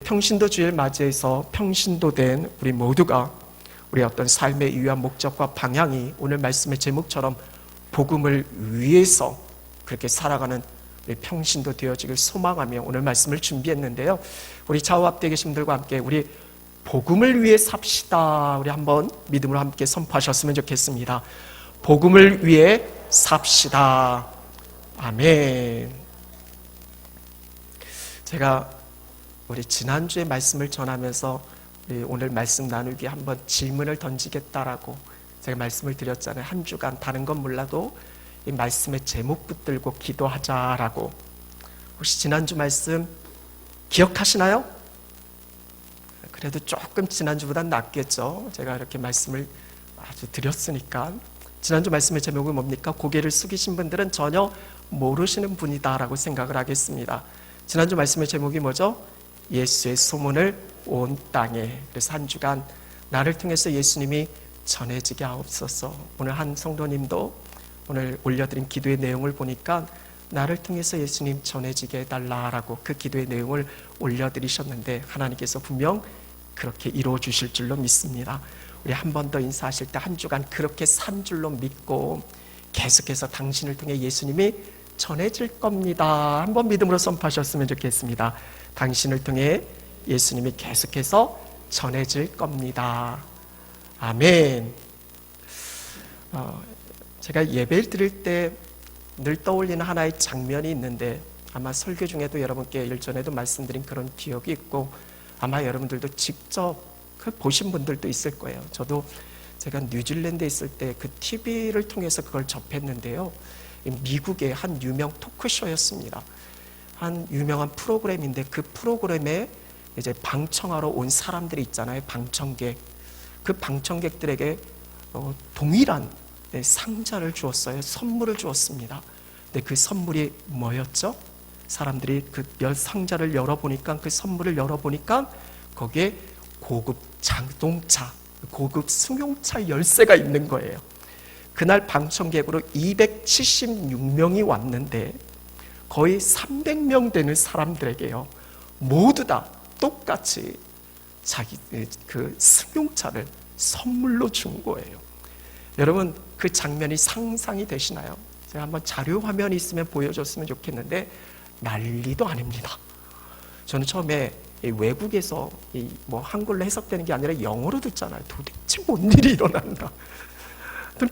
평신도 주일 맞이해서 평신도 된 우리 모두가 우리 어떤 삶의 이유와 목적과 방향이 오늘 말씀의 제목처럼 복음을 위해서 그렇게 살아가는 우리 평신도 되어지길 소망하며 오늘 말씀을 준비했는데요. 우리 좌우 앞에 계신 분들과 함께 우리 복음을 위해 삽시다. 우리 한번 믿음으로 함께 선포하셨으면 좋겠습니다. 복음을 위해 삽시다. 아멘. 제가 우리 지난주에 말씀을 전하면서 우리 오늘 말씀 나누기 한번 질문을 던지겠다라고 제가 말씀을 드렸잖아요. 한 주간 다른 건 몰라도 이 말씀의 제목 붙들고 기도하자라고. 혹시 지난주 말씀 기억하시나요? 그래도 조금 지난주보단 낫겠죠. 제가 이렇게 말씀을 아주 드렸으니까. 지난주 말씀의 제목은 뭡니까? 고개를 숙이신 분들은 전혀 모르시는 분이다라고 생각을 하겠습니다. 지난주 말씀의 제목이 뭐죠? 예수의 소문을 온 땅에. 그래서 한 주간 나를 통해서 예수님이 전해지게 하옵소서. 오늘 한 성도님도 오늘 올려드린 기도의 내용을 보니까 나를 통해서 예수님 전해지게 해달라라고 그 기도의 내용을 올려드리셨는데 하나님께서 분명 그렇게 이루어 주실 줄로 믿습니다. 우리 한 번 더 인사하실 때 한 주간 그렇게 산 줄로 믿고 계속해서 당신을 통해 예수님이 전해질 겁니다. 한번 믿음으로 선포하셨으면 좋겠습니다. 당신을 통해 예수님이 계속해서 전해질 겁니다. 아멘. 제가 예배를 드릴 때 늘 떠올리는 하나의 장면이 있는데 아마 설교 중에도 여러분께 일전에도 말씀드린 그런 기억이 있고 아마 여러분들도 직접 보신 분들도 있을 거예요. 저도 제가 뉴질랜드에 있을 때 그 TV를 통해서 그걸 접했는데요. 미국의 한 유명 토크쇼였습니다. 한 유명한 프로그램인데 그 프로그램에 이제 방청하러 온 사람들이 있잖아요. 방청객. 그 방청객들에게 동일한 상자를 주었어요. 선물을 주었습니다. 근데 그 선물이 뭐였죠? 사람들이 그 상자를 열어보니까 그 선물을 열어보니까 거기에 고급 자동차, 고급 승용차 열쇠가 있는 거예요. 그날 방청객으로 276명이 왔는데 거의 300명 되는 사람들에게요. 모두 다 똑같이 자기 그 승용차를 선물로 준 거예요. 여러분 그 장면이 상상이 되시나요? 제가 한번 자료 화면이 있으면 보여줬으면 좋겠는데 난리도 아닙니다. 저는 처음에 외국에서 뭐 한글로 해석되는 게 아니라 영어로 듣잖아요. 도대체 뭔 일이 일어났나?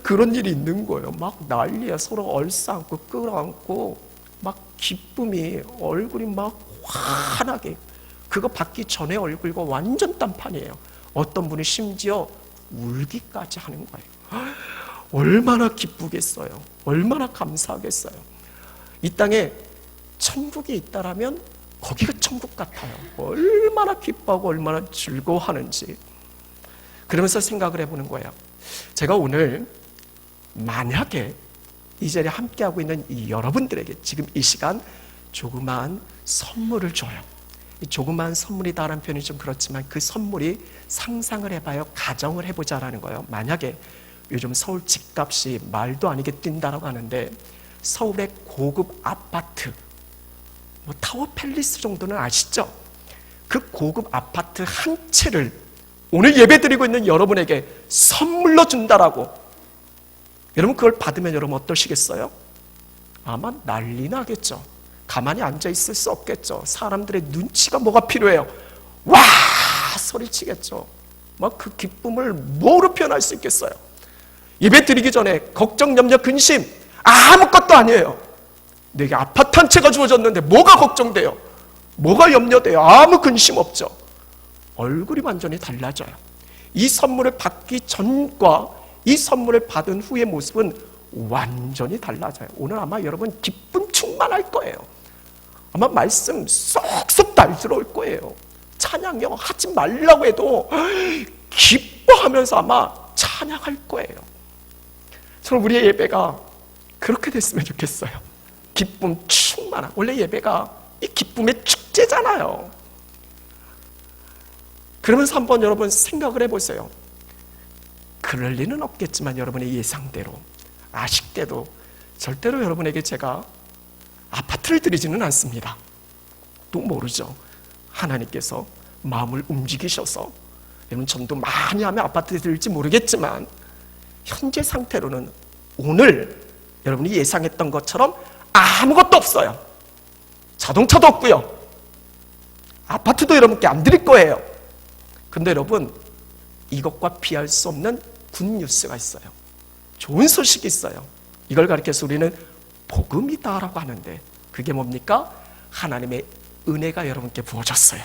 그런 일이 있는 거예요. 막 난리야. 서로 얼싸안고 끌어안고 막 기쁨이 얼굴이 막 환하게. 그거 받기 전에 얼굴과 완전 딴판이에요. 어떤 분이 심지어 울기까지 하는 거예요. 얼마나 기쁘겠어요. 얼마나 감사하겠어요. 이 땅에 천국이 있다라면 거기가 천국 같아요. 얼마나 기뻐하고 얼마나 즐거워하는지. 그러면서 생각을 해보는 거예요. 제가 오늘 만약에 이 자리에 함께하고 있는 이 여러분들에게 지금 이 시간 조그마한 선물을 줘요. 이 조그마한 선물이다라는 표현이 좀 그렇지만 그 선물이 상상을 해봐요. 가정을 해보자라는 거예요. 만약에 요즘 서울 집값이 말도 아니게 뛴다라고 하는데 서울의 고급 아파트 뭐 타워 팰리스 정도는 아시죠? 그 고급 아파트 한 채를 오늘 예배드리고 있는 여러분에게 선물로 준다라고. 여러분 그걸 받으면 여러분 어떠시겠어요? 아마 난리 나겠죠. 가만히 앉아 있을 수 없겠죠. 사람들의 눈치가 뭐가 필요해요? 와! 소리치겠죠. 막 그 기쁨을 뭐로 표현할 수 있겠어요? 예배 드리기 전에 걱정, 염려, 근심 아무것도 아니에요. 내게 아파트 한 채가 주어졌는데 뭐가 걱정돼요? 뭐가 염려돼요? 아무 근심 없죠. 얼굴이 완전히 달라져요. 이 선물을 받기 전과 이 선물을 받은 후의 모습은 완전히 달라져요. 오늘 아마 여러분 기쁨 충만할 거예요. 아마 말씀 쏙쏙 달들어올 거예요. 찬양요 하지 말라고 해도 기뻐하면서 아마 찬양할 거예요. 저는 우리의 예배가 그렇게 됐으면 좋겠어요. 기쁨 충만한. 원래 예배가 이 기쁨의 축제잖아요. 그러면서 한번 여러분 생각을 해보세요. 그럴 리는 없겠지만 여러분의 예상대로 아쉽게도 절대로 여러분에게 제가 아파트를 드리지는 않습니다. 또 모르죠. 하나님께서 마음을 움직이셔서, 여러분 전도 많이 하면 아파트 들을지 모르겠지만 현재 상태로는 오늘 여러분이 예상했던 것처럼 아무것도 없어요. 자동차도 없고요, 아파트도 여러분께 안 드릴 거예요. 근데 여러분, 이것과 비할 수 없는 굿뉴스가 있어요. 좋은 소식이 있어요. 이걸 가리켜서 우리는 복음이다라고 하는데, 그게 뭡니까? 하나님의 은혜가 여러분께 부어졌어요.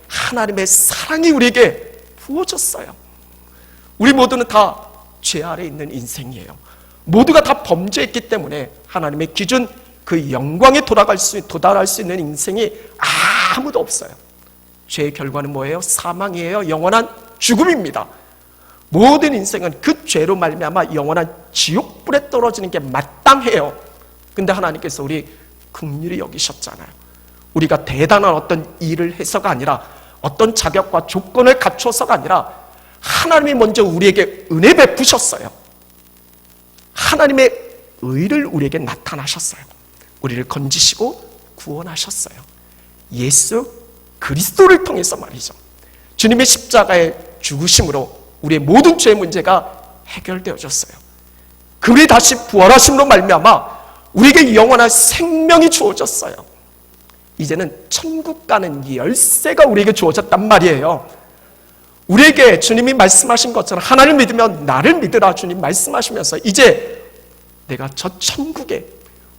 하나님의 사랑이 우리에게 부어졌어요. 우리 모두는 다 죄 아래 있는 인생이에요. 모두가 다 범죄했기 때문에 하나님의 기준, 그 영광에 도달할 수 있는 인생이 아무도 없어요. 죄의 결과는 뭐예요? 사망이에요. 영원한 죽음입니다. 모든 인생은 그 죄로 말미암아 영원한 지옥불에 떨어지는 게 마땅해요. 근데 하나님께서 우리 긍휼히 여기셨잖아요. 우리가 대단한 어떤 일을 해서가 아니라, 어떤 자격과 조건을 갖춰서가 아니라 하나님이 먼저 우리에게 은혜 베푸셨어요. 하나님의 의를 우리에게 나타나셨어요. 우리를 건지시고 구원하셨어요. 예수 그리스도를 통해서 말이죠. 주님의 십자가의 죽으심으로 우리의 모든 죄의 문제가 해결되어졌어요. 그분이 다시 부활하심으로 말미암아 우리에게 영원한 생명이 주어졌어요. 이제는 천국 가는 열쇠가 우리에게 주어졌단 말이에요. 우리에게 주님이 말씀하신 것처럼 하나님을 믿으면 나를 믿으라 주님 말씀하시면서, 이제 내가 저 천국에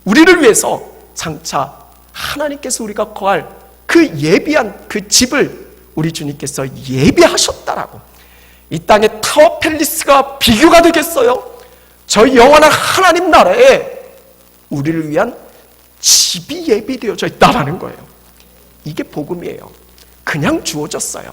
우리를 위해서 장차 하나님께서 우리가 거할 그 예비한 그 집을 우리 주님께서 예비하셨다라고. 이 땅의 타워 팰리스가 비교가 되겠어요? 저 영원한 하나님 나라에 우리를 위한 집이 예비되어져 있다라는 거예요. 이게 복음이에요. 그냥 주어졌어요.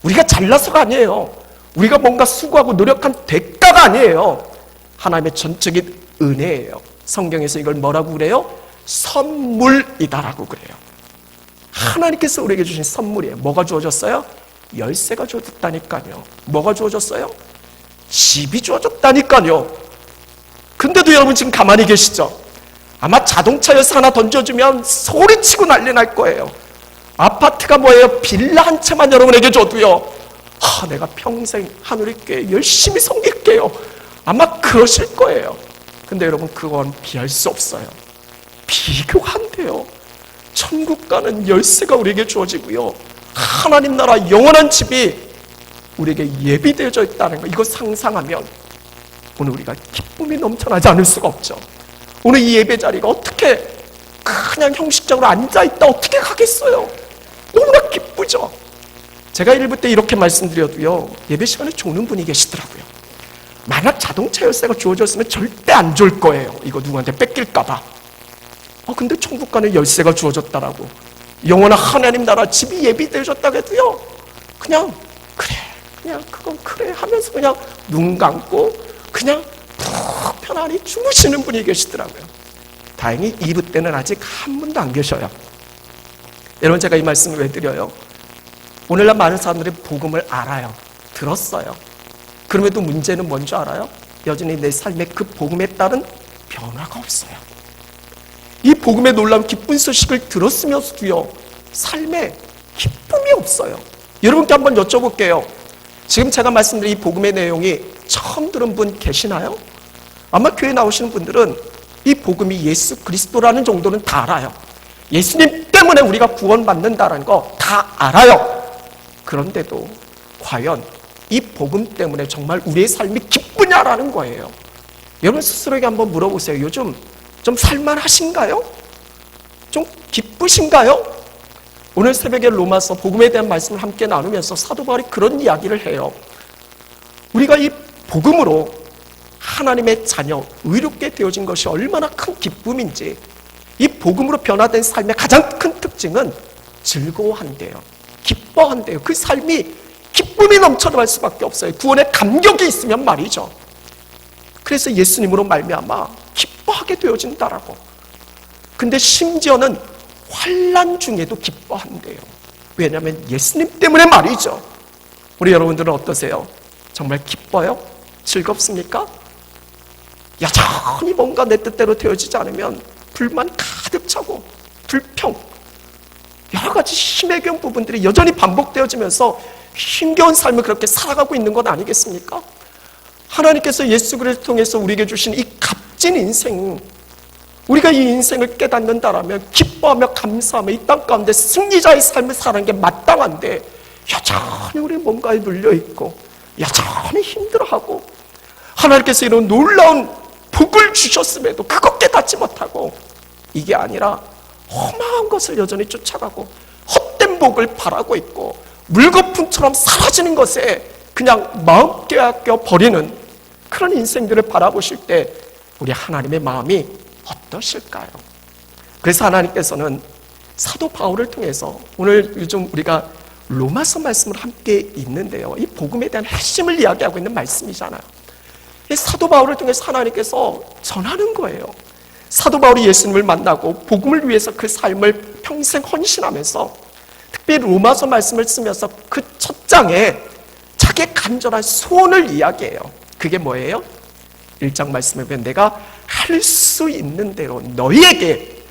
우리가 잘나서가 아니에요. 우리가 뭔가 수고하고 노력한 대가가 아니에요. 하나님의 전적인 은혜예요. 성경에서 이걸 뭐라고 그래요? 선물이다라고 그래요. 하나님께서 우리에게 주신 선물이에요. 뭐가 주어졌어요? 열쇠가 주어졌다니까요. 뭐가 주어졌어요? 집이 주어졌다니까요. 근데도 여러분 지금 가만히 계시죠? 아마 자동차 열쇠 하나 던져주면 소리치고 난리 날 거예요. 아파트가 뭐예요? 빌라 한 채만 여러분에게 줘도요, 내가 평생 하늘의교회 열심히 섬길게요, 아마 그러실 거예요. 근데 여러분, 그건 비할 수 없어요. 비교가 안 돼요. 천국 가는 열쇠가 우리에게 주어지고요, 하나님 나라 영원한 집이 우리에게 예비되어져 있다는 거, 이거 상상하면 오늘 우리가 기쁨이 넘쳐나지 않을 수가 없죠. 오늘 이 예배 자리가 어떻게 그냥 형식적으로 앉아있다 어떻게 가겠어요? 너무나 기쁘죠. 제가 일부 때 이렇게 말씀드려도요, 예배 시간에 조는 분이 계시더라고요. 만약 자동차 열쇠가 주어졌으면 절대 안 줄 거예요. 이거 누구한테 뺏길까봐. 근데 천국 가는 열쇠가 주어졌다라고, 영원한 하나님 나라 집이 예비되어졌다고 해도요, 그냥 그건 그래 하면서 그냥 눈 감고 그냥 푹 편안히 주무시는 분이 계시더라고요. 다행히 2부 때는 아직 한 분도 안 계셔요. 여러분, 제가 이 말씀을 왜 드려요? 오늘날 많은 사람들이 복음을 알아요. 들었어요. 그럼에도 문제는 뭔지 알아요? 여전히 내 삶에 그 복음에 따른 변화가 없어요. 이 복음의 놀라운 기쁜 소식을 들었으면서도요, 삶에 기쁨이 없어요. 여러분께 한번 여쭤볼게요. 지금 제가 말씀드린 이 복음의 내용이 처음 들은 분 계시나요? 아마 교회 나오시는 분들은 이 복음이 예수 그리스도라는 정도는 다 알아요. 예수님 때문에 우리가 구원받는다는 거 다 알아요. 그런데도 과연 이 복음 때문에 정말 우리의 삶이 기쁘냐라는 거예요. 여러분 스스로에게 한번 물어보세요. 요즘 좀 살만하신가요? 좀 기쁘신가요? 오늘 새벽에 로마서 복음에 대한 말씀을 함께 나누면서 사도 바울이 그런 이야기를 해요. 우리가 이 복음으로 하나님의 자녀, 의롭게 되어진 것이 얼마나 큰 기쁨인지, 이 복음으로 변화된 삶의 가장 큰 특징은 즐거워한대요. 기뻐한대요. 그 삶이 기쁨이 넘쳐날 수밖에 없어요. 구원의 감격이 있으면 말이죠. 그래서 예수님으로 말미암아 기뻐하게 되어진다라고. 근데 심지어는 환난 중에도 기뻐한대요. 왜냐하면 예수님 때문에 말이죠. 우리 여러분들은 어떠세요? 정말 기뻐요? 즐겁습니까? 여전히 뭔가 내 뜻대로 되어지지 않으면 불만 가득 차고 불평, 여러 가지 가지 힘에 겨운 부분들이 여전히 반복되어지면서 힘겨운 삶을 그렇게 살아가고 있는 것 아니겠습니까? 하나님께서 예수 그리스도를 통해서 우리에게 주신 이 값진 인생, 우리가 이 인생을 깨닫는다라면 기뻐하며 감사하며 이 땅 가운데 승리자의 삶을 사는 게 마땅한데 여전히 우리 뭔가에 눌려있고 여전히 힘들어하고 하나님께서 이런 놀라운 복을 주셨음에도 그것 깨닫지 못하고 이게 아니라 험한 것을 여전히 쫓아가고 헛된 복을 바라고 있고 물거품처럼 사라지는 것에 그냥 마음 깨앗겨 버리는 그런 인생들을 바라보실 때 우리 하나님의 마음이 어떠실까요? 그래서 하나님께서는 사도 바울을 통해서 오늘 요즘 우리가 로마서 말씀을 함께 읽는데요, 이 복음에 대한 핵심을 이야기하고 있는 말씀이잖아요. 이 사도 바울을 통해서 하나님께서 전하는 거예요. 사도 바울이 예수님을 만나고 복음을 위해서 그 삶을 평생 헌신하면서 특별히 로마서 말씀을 쓰면서 그 첫 장에 자기의 간절한 소원을 이야기해요. 그게 뭐예요? 1장 말씀에 보면 내가 할 수 있는 대로 너희에게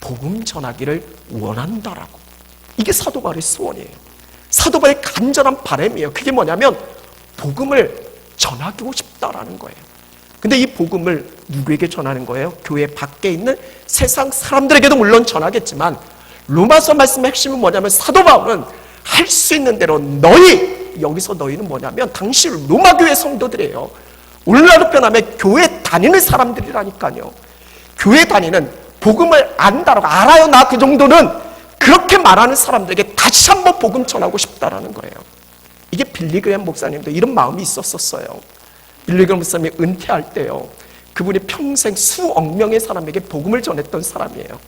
복음 전하기를 원한다라고. 이게 사도 바울의 소원이에요. 사도 바울의 간절한 바람이에요. 그게 뭐냐면 복음을 전하고 싶다라는 거예요. 근데 이 복음을 누구에게 전하는 거예요? 교회 밖에 있는 세상 사람들에게도 물론 전하겠지만 로마서 말씀의 핵심은 뭐냐면 사도 바울은 할 수 있는 대로 너희, 여기서 너희는 뭐냐면 당시 로마 교회 성도들이에요. 오늘날로 표현하면 교회 다니는 사람들이라니까요. 교회 다니는 복음을 안다라고 알아요 나 그 정도는 그렇게 말하는 사람들에게 다시 한번 복음 전하고 싶다라는 거예요. 이게 빌리 그레이엄 목사님도 이런 마음이 있었어요. 빌리 그레이엄 목사님이 은퇴할 때요, 그분이 평생 수억 명의 사람에게 복음을 전했던 사람이에요.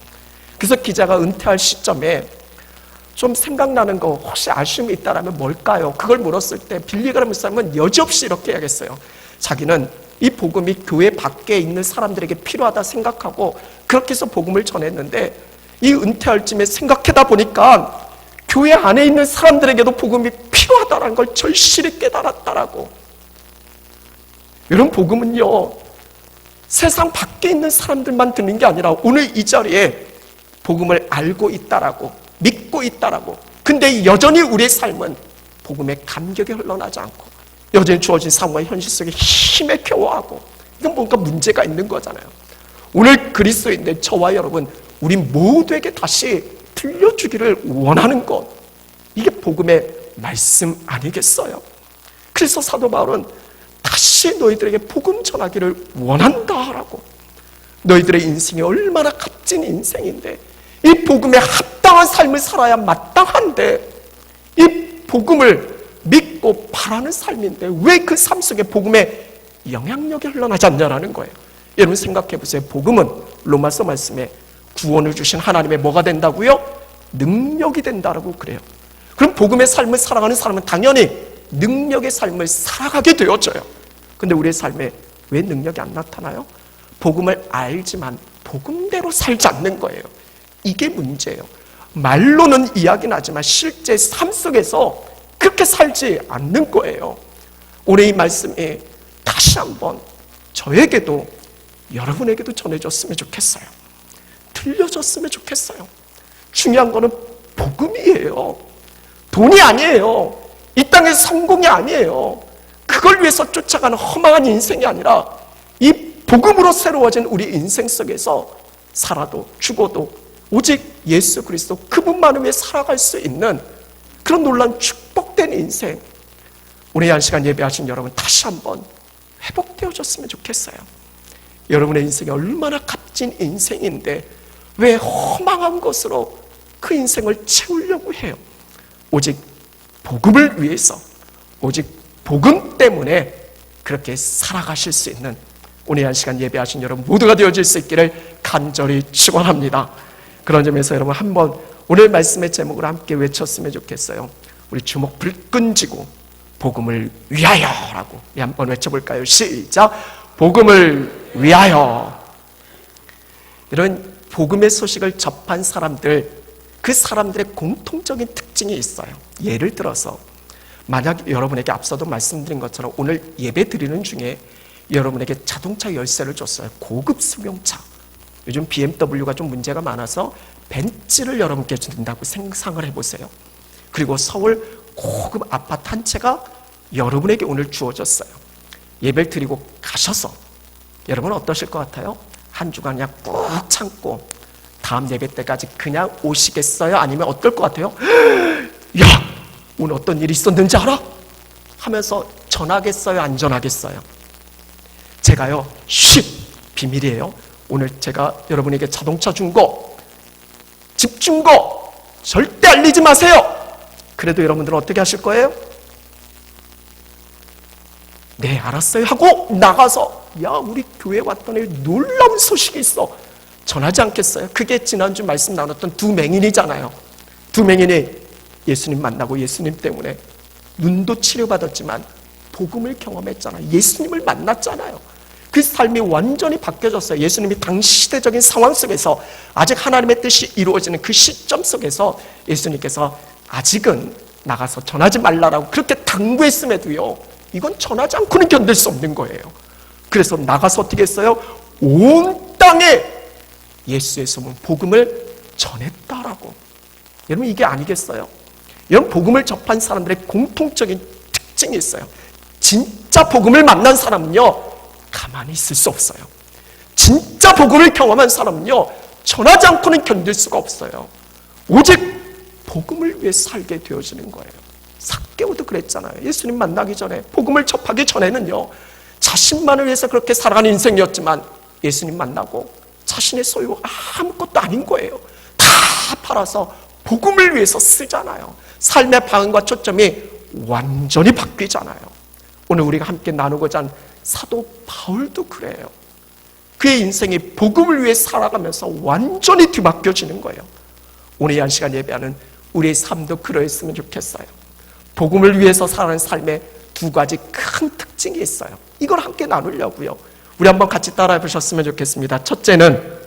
그래서 기자가 은퇴할 시점에 좀 생각나는 거 혹시 아쉬움이 있다라면 뭘까요? 그걸 물었을 때 빌리 그레이엄 목사님은 여지없이 이렇게 이야기했어요. 자기는 이 복음이 교회 밖에 있는 사람들에게 필요하다 생각하고 그렇게 해서 복음을 전했는데 이 은퇴할 쯤에 생각하다 보니까 교회 안에 있는 사람들에게도 복음이 필요하다는 걸 절실히 깨달았다라고. 이런 복음은요, 세상 밖에 있는 사람들만 듣는 게 아니라 오늘 이 자리에 복음을 알고 있다라고, 믿고 있다라고. 근데 여전히 우리의 삶은 복음의 감격이 흘러나지 않고 여전히 주어진 상황과 현실 속에 힘에 겨워하고, 이건 뭔가 문제가 있는 거잖아요. 오늘 그리스도인데 저와 여러분, 우리 모두에게 다시 들려주기를 원하는 것, 이게 복음의 말씀 아니겠어요? 그래서 사도 바울은 다시 너희들에게 복음 전하기를 원한다라고. 너희들의 인생이 얼마나 값진 인생인데 이 복음에 합당한 삶을 살아야 마땅한데 이 복음을 믿고 바라는 삶인데 왜 그 삶 속에 복음의 영향력이 흘러나지 않냐라는 거예요. 여러분 생각해 보세요. 복음은 로마서 말씀에 구원을 주신 하나님의 뭐가 된다고요? 능력이 된다라고 그래요. 그럼 복음의 삶을 살아가는 사람은 당연히 능력의 삶을 살아가게 되어져요. 근데 우리의 삶에 왜 능력이 안 나타나요? 복음을 알지만 복음대로 살지 않는 거예요. 이게 문제예요. 말로는 이야기는 하지만 실제 삶 속에서 그렇게 살지 않는 거예요. 오늘 이 말씀이 다시 한번 저에게도 여러분에게도 전해졌으면 좋겠어요. 들려졌으면 좋겠어요. 중요한 거는 복음이에요. 돈이 아니에요. 이 땅의 성공이 아니에요. 그걸 위해서 쫓아가는 허망한 인생이 아니라 이 복음으로 새로워진 우리 인생 속에서 살아도 죽어도 오직 예수 그리스도 그분만을 위해 살아갈 수 있는 그런 놀라운 축복된 인생, 오늘 한 시간 예배하신 여러분 다시 한번 회복되어졌으면 좋겠어요. 여러분의 인생이 얼마나 값진 인생인데 왜 허망한 것으로 그 인생을 채우려고 해요? 오직 복음을 위해서, 오직 복음 때문에 그렇게 살아가실 수 있는 오늘 한 시간 예배하신 여러분 모두가 되어질 수 있기를 간절히 축원합니다. 그런 점에서 여러분 한번 오늘 말씀의 제목으로 함께 외쳤으면 좋겠어요. 우리 주먹 불끈 쥐고 복음을 위하여라고 한번 외쳐볼까요? 시작! 복음을 위하여. 이런 복음의 소식을 접한 사람들, 그 사람들의 공통적인 특징이 있어요. 예를 들어서 만약 여러분에게 앞서도 말씀드린 것처럼 오늘 예배 드리는 중에 여러분에게 자동차 열쇠를 줬어요. 고급 승용차. 요즘 BMW가 좀 문제가 많아서 벤츠를 여러분께 준다고 상상을 해보세요. 그리고 서울 고급 아파트 한 채가 여러분에게 오늘 주어졌어요. 예배를 드리고 가셔서 여러분 어떠실 것 같아요? 한 주간 그냥 꾹 참고 다음 예배 때까지 그냥 오시겠어요? 아니면 어떨 것 같아요? 야, 오늘 어떤 일이 있었는지 알아? 하면서 전하겠어요? 안 전하겠어요? 제가요, 비밀이에요. 오늘 제가 여러분에게 자동차 준 거, 집 준 거 절대 알리지 마세요. 그래도 여러분들은 어떻게 하실 거예요? 네, 알았어요 하고 나가서 야, 우리 교회 왔더니 놀라운 소식이 있어. 전하지 않겠어요? 그게 지난주 말씀 나눴던 두 맹인이잖아요. 두 맹인이 예수님 만나고 예수님 때문에 눈도 치료받았지만 복음을 경험했잖아요. 예수님을 만났잖아요. 그 삶이 완전히 바뀌어졌어요. 예수님이 당시 시대적인 상황 속에서 아직 하나님의 뜻이 이루어지는 그 시점 속에서 예수님께서 아직은 나가서 전하지 말라라고 그렇게 당부했음에도요, 이건 전하지 않고는 견딜 수 없는 거예요. 그래서 나가서 어떻게 했어요? 온 땅에 예수의 소문, 복음을 전했다라고. 여러분, 이게 아니겠어요? 여러분, 복음을 접한 사람들의 공통적인 특징이 있어요. 진짜 복음을 만난 사람은요, 가만히 있을 수 없어요. 진짜 복음을 경험한 사람은요, 전하지 않고는 견딜 수가 없어요. 오직 복음을 위해 살게 되어지는 거예요. 삭개오도 그랬잖아요. 예수님 만나기 전에, 복음을 접하기 전에는요, 자신만을 위해서 그렇게 살아가는 인생이었지만 예수님 만나고 자신의 소유 아무것도 아닌 거예요. 다 팔아서 복음을 위해서 쓰잖아요. 삶의 방향과 초점이 완전히 바뀌잖아요. 오늘 우리가 함께 나누고자 한 사도 바울도 그래요. 그의 인생이 복음을 위해 살아가면서 완전히 뒤바뀌어지는 거예요. 오늘 이 한 시간 예배하는 우리의 삶도 그러했으면 좋겠어요. 복음을 위해서 살아가는 삶에 두 가지 큰 특징이 있어요. 이걸 함께 나누려고요. 우리 한번 같이 따라해 보셨으면 좋겠습니다. 첫째는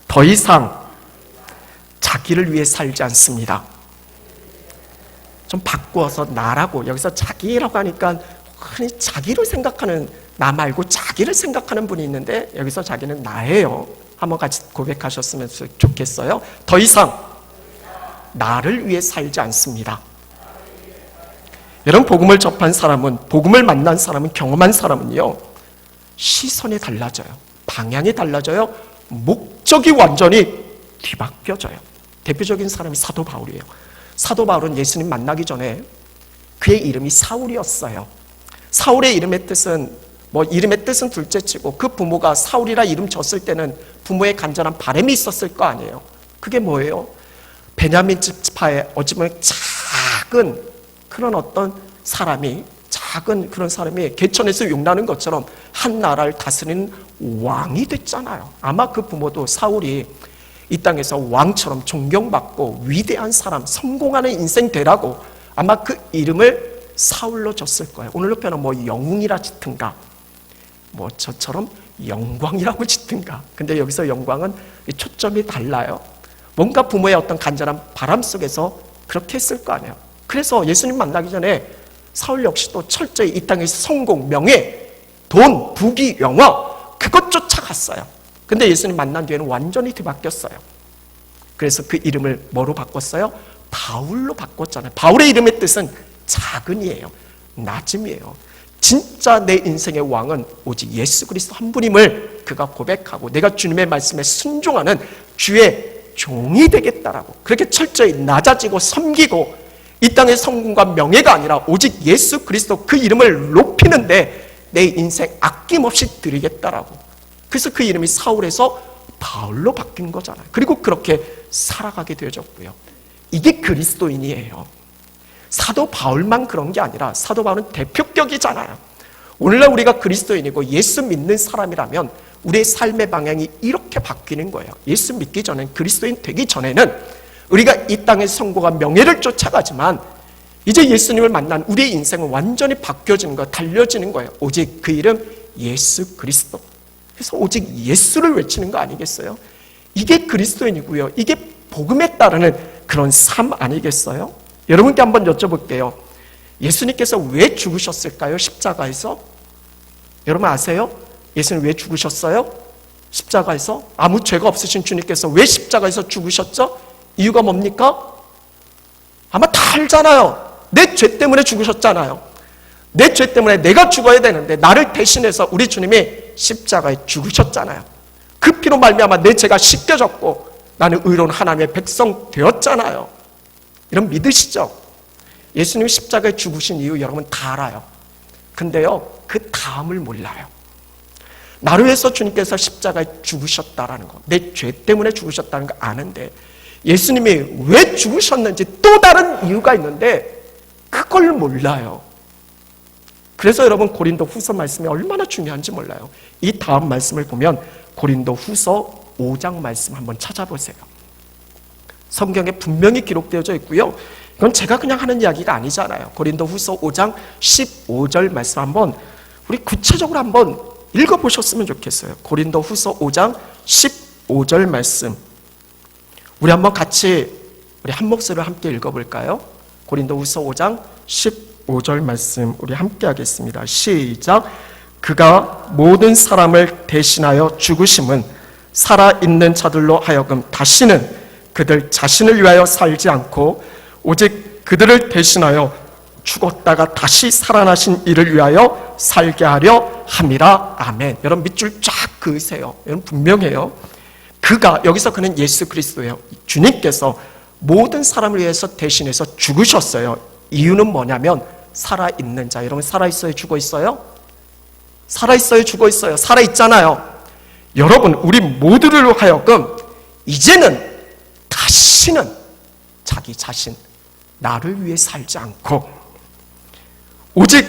더 이상 자기를 위해 살지 않습니다. 좀 바꾸어서 나라고, 여기서 자기라고 하니까 흔히 자기를 생각하는, 나 말고 자기를 생각하는 분이 있는데 여기서 자기는 나예요. 한번 같이 고백하셨으면 좋겠어요. 더 이상 나를 위해 살지 않습니다. 여러분, 복음을 접한 사람은, 복음을 만난 사람은, 경험한 사람은요, 시선이 달라져요. 방향이 달라져요. 목적이 완전히 뒤바뀌어져요. 대표적인 사람이 사도 바울이에요. 사도 바울은 예수님 만나기 전에 그의 이름이 사울이었어요. 사울의 이름의 뜻은, 이름의 뜻은 둘째치고 그 부모가 사울이라 이름 졌을 때는 부모의 간절한 바람이 있었을 거 아니에요. 그게 뭐예요? 베냐민 지파의 어찌보면 작은 그런 어떤 사람이, 작은 그런 사람이 개천에서 용나는 것처럼 한 나라를 다스리는 왕이 됐잖아요. 아마 그 부모도 사울이 이 땅에서 왕처럼 존경받고 위대한 사람, 성공하는 인생 되라고 아마 그 이름을 사울로 줬을 거예요. 오늘로 표현하면 영웅이라 짓든가, 저처럼 영광이라고 짓든가. 근데 여기서 영광은 초점이 달라요. 뭔가 부모의 어떤 간절한 바람 속에서 그렇게 했을 거 아니에요. 그래서 예수님 만나기 전에 사울 역시도 철저히 이 땅에서 성공, 명예, 돈, 부귀, 영화 그것 쫓아갔어요. 근데 예수님 만난 뒤에는 완전히 뒤바뀌었어요. 그래서 그 이름을 뭐로 바꿨어요? 바울로 바꿨잖아요. 바울의 이름의 뜻은 작은이에요. 낮음이에요. 진짜 내 인생의 왕은 오직 예수 그리스도 한 분임을 그가 고백하고 내가 주님의 말씀에 순종하는 주의 종이 되겠다라고 그렇게 철저히 낮아지고 섬기고 이 땅의 성공과 명예가 아니라 오직 예수 그리스도 그 이름을 높이는데 내 인생 아낌없이 드리겠다라고. 그래서 그 이름이 사울에서 바울로 바뀐 거잖아요. 그리고 그렇게 살아가게 되어졌고요. 이게 그리스도인이에요. 사도 바울만 그런 게 아니라 사도 바울은 대표격이잖아요. 오늘날 우리가 그리스도인이고 예수 믿는 사람이라면 우리의 삶의 방향이 이렇게 바뀌는 거예요. 예수 믿기 전엔, 그리스도인 되기 전에는 우리가 이 땅의 성공과 명예를 쫓아가지만 이제 예수님을 만난 우리의 인생은 완전히 바뀌어지는 거예요. 달려지는 거예요. 오직 그 이름 예수 그리스도. 그래서 오직 예수를 외치는 거 아니겠어요? 이게 그리스도인이고요. 이게 복음에 따르는 그런 삶 아니겠어요? 여러분께 한번 여쭤볼게요. 예수님께서 왜 죽으셨을까요? 십자가에서? 여러분 아세요? 예수님 왜 죽으셨어요? 십자가에서 아무 죄가 없으신 주님께서 왜 십자가에서 죽으셨죠? 이유가 뭡니까? 아마 다 알잖아요. 내 죄 때문에 죽으셨잖아요. 내 죄 때문에 내가 죽어야 되는데 나를 대신해서 우리 주님이 십자가에 죽으셨잖아요. 그 피로 말미암아 내 죄가 씻겨졌고 나는 의로운 하나님의 백성 되었잖아요. 이런 믿으시죠? 예수님이 십자가에 죽으신 이유 여러분 다 알아요. 근데요, 그 다음을 몰라요. 나를 위해서 주님께서 십자가에 죽으셨다라는 거, 내 죄 때문에 죽으셨다는 거 아는데 예수님이 왜 죽으셨는지 또 다른 이유가 있는데 그걸 몰라요. 그래서 여러분 고린도 후서 말씀이 얼마나 중요한지 몰라요. 이 다음 말씀을 보면 고린도 후서 5장 말씀 한번 찾아보세요. 성경에 분명히 기록되어져 있고요. 이건 제가 그냥 하는 이야기가 아니잖아요. 고린도 후서 5장 15절 말씀 한번 우리 구체적으로 한번 읽어보셨으면 좋겠어요. 고린도 후서 5장 15절 말씀 우리 한번 같이 우리 한 목소리로 함께 읽어볼까요? 고린도 후서 5장 15절 말씀 우리 함께 하겠습니다. 시작. 그가 모든 사람을 대신하여 죽으심은 살아있는 자들로 하여금 다시는 그들 자신을 위하여 살지 않고 오직 그들을 대신하여 죽었다가 다시 살아나신 이를 위하여 살게 하려 함이라. 아멘. 여러분 밑줄 쫙 그으세요. 여러분 분명해요. 그가, 여기서 그는 예수 그리스도예요. 주님께서 모든 사람을 위해서 대신해서 죽으셨어요. 이유는 뭐냐면 살아있는 자. 여러분 살아있어요? 죽어있어요? 살아있어요? 죽어있어요? 살아있잖아요. 여러분 우리 모두를 하여금 이제는 다시는 자기 자신 나를 위해 살지 않고 오직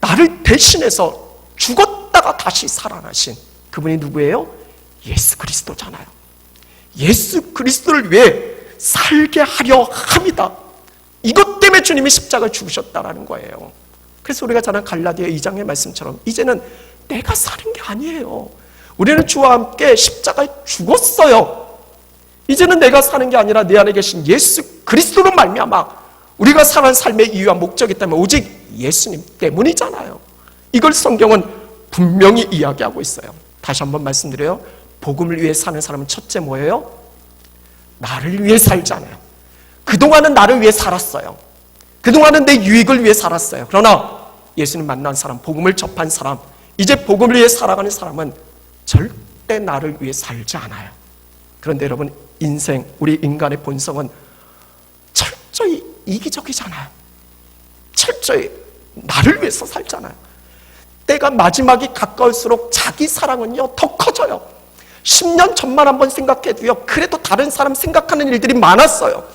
나를 대신해서 죽었다가 다시 살아나신 그분이 누구예요? 예수 그리스도잖아요. 예수 그리스도를 위해 살게 하려 합니다. 이것 때문에 주님이 십자가를 죽으셨다는 거예요. 그래서 우리가 잘 아는 갈라디아 2장의 말씀처럼 이제는 내가 사는 게 아니에요. 우리는 주와 함께 십자가에 죽었어요. 이제는 내가 사는 게 아니라 내 안에 계신 예수 그리스도로 말미암아 우리가 살아가는 삶의 이유와 목적이 때문에 오직 예수님 때문이잖아요. 이걸 성경은 분명히 이야기하고 있어요. 다시 한번 말씀드려요. 복음을 위해 사는 사람은 첫째 뭐예요? 나를 위해 살잖아요. 그동안은 나를 위해 살았어요. 그동안은 내 유익을 위해 살았어요. 그러나 예수님 만난 사람, 복음을 접한 사람, 이제 복음을 위해 살아가는 사람은 절대 나를 위해 살지 않아요. 그런데 여러분 인생, 우리 인간의 본성은 철저히 이기적이잖아요. 철저히 나를 위해서 살잖아요. 때가 마지막이 가까울수록 자기 사랑은요 더 커져요. 10년 전만 한번 생각해도요 그래도 다른 사람 생각하는 일들이 많았어요.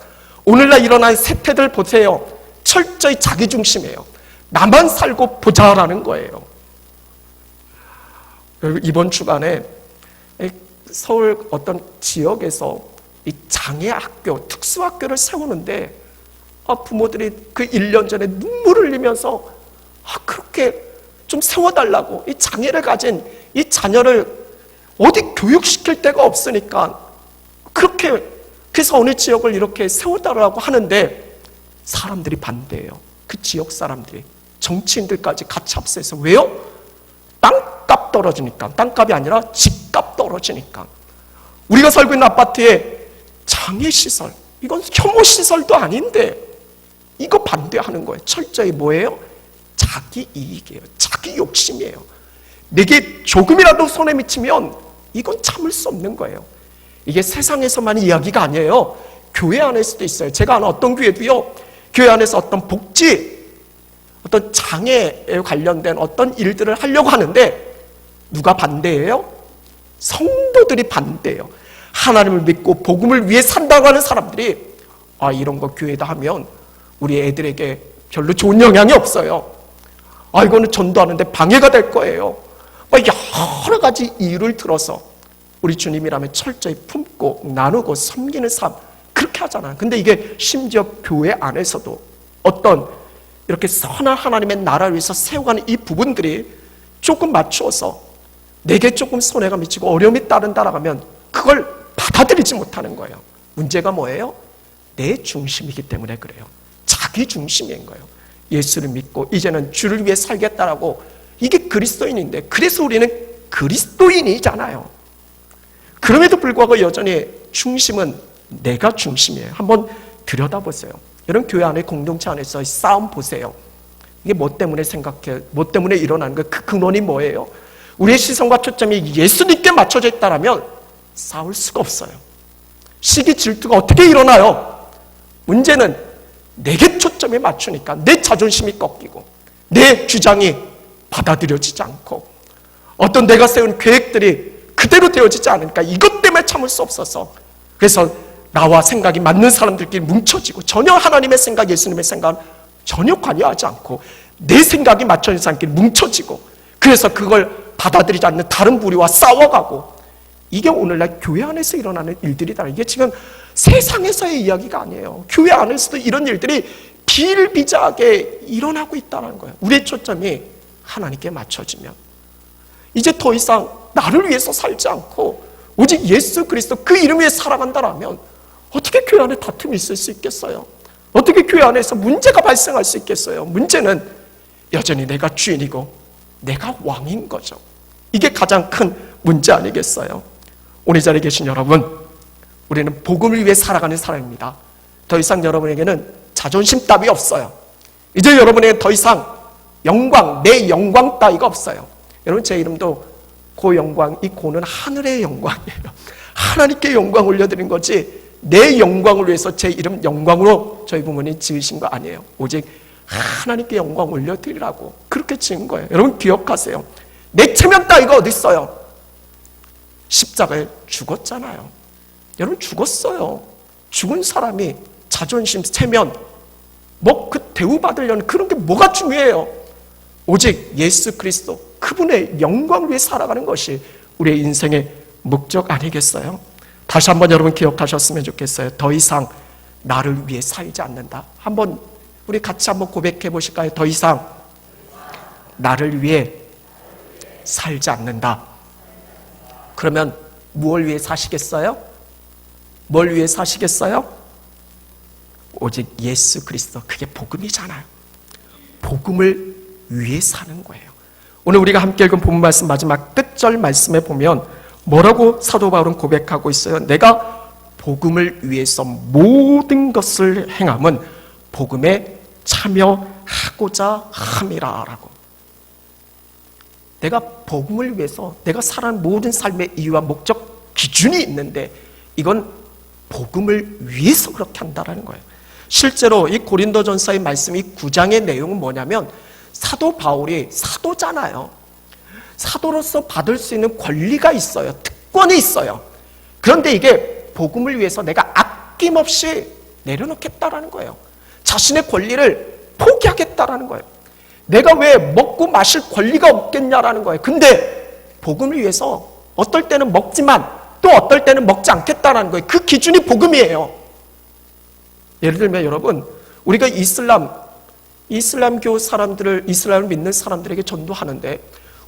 오늘날 일어난 세태들 보세요. 철저히 자기중심이에요. 나만 살고 보자라는 거예요. 이번 주간에 서울 어떤 지역에서 이 장애학교, 특수학교를 세우는데 부모들이 그 1년 전에 눈물을 흘리면서 그렇게 좀 세워달라고 이 장애를 가진 이 자녀를 어디 교육시킬 데가 없으니까 그렇게 그래서 어느 지역을 이렇게 세워달라고 하는데 사람들이 반대해요. 그 지역 사람들이 정치인들까지 같이 합세해서 왜요? 땅값 떨어지니까. 땅값이 아니라 집값 떨어지니까. 우리가 살고 있는 아파트에 장애시설, 이건 혐오시설도 아닌데 이거 반대하는 거예요. 철저히 뭐예요? 자기 이익이에요. 자기 욕심이에요. 내게 조금이라도 손에 미치면 이건 참을 수 없는 거예요. 이게 세상에서만 이야기가 아니에요. 교회 안에서도 있어요. 제가 아는 어떤 교회도요, 교회 안에서 어떤 복지, 어떤 장애에 관련된 어떤 일들을 하려고 하는데 누가 반대해요? 성도들이 반대해요. 하나님을 믿고 복음을 위해 산다고 하는 사람들이 이런 거 교회다 하면 우리 애들에게 별로 좋은 영향이 없어요. 이거는 전도하는데 방해가 될 거예요. 여러 가지 이유를 들어서 우리 주님이라면 철저히 품고 나누고 섬기는 삶 그렇게 하잖아요. 근데 이게 심지어 교회 안에서도 어떤 이렇게 선한 하나님의 나라를 위해서 세워가는 이 부분들이 조금 맞추어서 내게 조금 손해가 미치고 어려움이 따른다라면 그걸 받아들이지 못하는 거예요. 문제가 뭐예요? 내 중심이기 때문에 그래요. 자기 중심인 거예요. 예수를 믿고 이제는 주를 위해 살겠다라고 이게 그리스도인인데 그래서 우리는 그리스도인이잖아요. 그럼에도 불구하고 여전히 중심은 내가 중심이에요. 한번 들여다보세요. 여러분, 교회 안에 공동체 안에서 싸움 보세요. 이게 뭐 때문에 생각해? 뭐 때문에 일어나는 거예요? 그 근원이 뭐예요? 우리의 시선과 초점이 예수님께 맞춰져 있다면 싸울 수가 없어요. 시기 질투가 어떻게 일어나요? 문제는 내게 초점이 맞추니까 내 자존심이 꺾이고 내 주장이 받아들여지지 않고 어떤 내가 세운 계획들이 그대로 되어지지 않으니까 이것 때문에 참을 수 없어서, 그래서 나와 생각이 맞는 사람들끼리 뭉쳐지고 전혀 하나님의 생각, 예수님의 생각 전혀 관여하지 않고 내 생각이 맞춰진 사람끼리 뭉쳐지고, 그래서 그걸 받아들이지 않는 다른 부류와 싸워가고, 이게 오늘날 교회 안에서 일어나는 일들이다. 이게 지금 세상에서의 이야기가 아니에요. 교회 안에서도 이런 일들이 비일비재하게 일어나고 있다는 거예요. 우리의 초점이 하나님께 맞춰지면 이제 더 이상 나를 위해서 살지 않고 오직 예수 그리스도 그 이름 위해 살아간다라면 어떻게 교회 안에 다툼이 있을 수 있겠어요? 어떻게 교회 안에서 문제가 발생할 수 있겠어요? 문제는 여전히 내가 주인이고 내가 왕인 거죠. 이게 가장 큰 문제 아니겠어요? 오늘 자리에 계신 여러분, 우리는 복음을 위해 살아가는 사람입니다. 더 이상 여러분에게는 자존심 따위 없어요. 이제 여러분에게 더 이상 영광, 내 영광 따위가 없어요. 여러분, 제 이름도 고영광, 이 고는 하늘의 영광이에요. 하나님께 영광 올려드린 거지 내 영광을 위해서 제 이름 영광으로 저희 부모님이 지으신 거 아니에요. 오직 하나님께 영광 올려드리라고 그렇게 지은 거예요. 여러분 기억하세요. 내 체면 따위가 어디 있어요? 십자가에 죽었잖아요. 여러분 죽었어요. 죽은 사람이 자존심, 체면, 뭐 그 대우받으려는 그런 게 뭐가 중요해요? 오직 예수 그리스도 그분의 영광을 위해 살아가는 것이 우리의 인생의 목적 아니겠어요? 다시 한번 여러분 기억하셨으면 좋겠어요. 더 이상 나를 위해 살지 않는다. 한번 우리 같이 한번 고백해 보실까요? 더 이상 나를 위해 살지 않는다. 그러면 무엇을 위해 사시겠어요? 뭘 위해 사시겠어요? 오직 예수 그리스도, 그게 복음이잖아요. 복음을 위해 사는 거예요. 오늘 우리가 함께 읽은 본문 말씀 마지막 끝절 말씀에 보면 뭐라고 사도 바울은 고백하고 있어요? 내가 복음을 위해서 모든 것을 행함은 복음에 참여하고자 함이라라고. 내가 복음을 위해서 내가 살아가는 모든 삶의 이유와 목적, 기준이 있는데 이건 복음을 위해서 그렇게 한다는 거예요. 실제로 이 고린도전서의 말씀, 이 9장의 내용은 뭐냐면 사도 바울이 사도잖아요. 사도로서 받을 수 있는 권리가 있어요. 특권이 있어요. 그런데 이게 복음을 위해서 내가 아낌없이 내려놓겠다라는 거예요. 자신의 권리를 포기하겠다라는 거예요. 내가 왜 먹고 마실 권리가 없겠냐라는 거예요. 근데 복음을 위해서 어떨 때는 먹지만 또 어떨 때는 먹지 않겠다라는 거예요. 그 기준이 복음이에요. 예를 들면 여러분, 우리가 이슬람교 사람들을, 이슬람을 믿는 사람들에게 전도하는데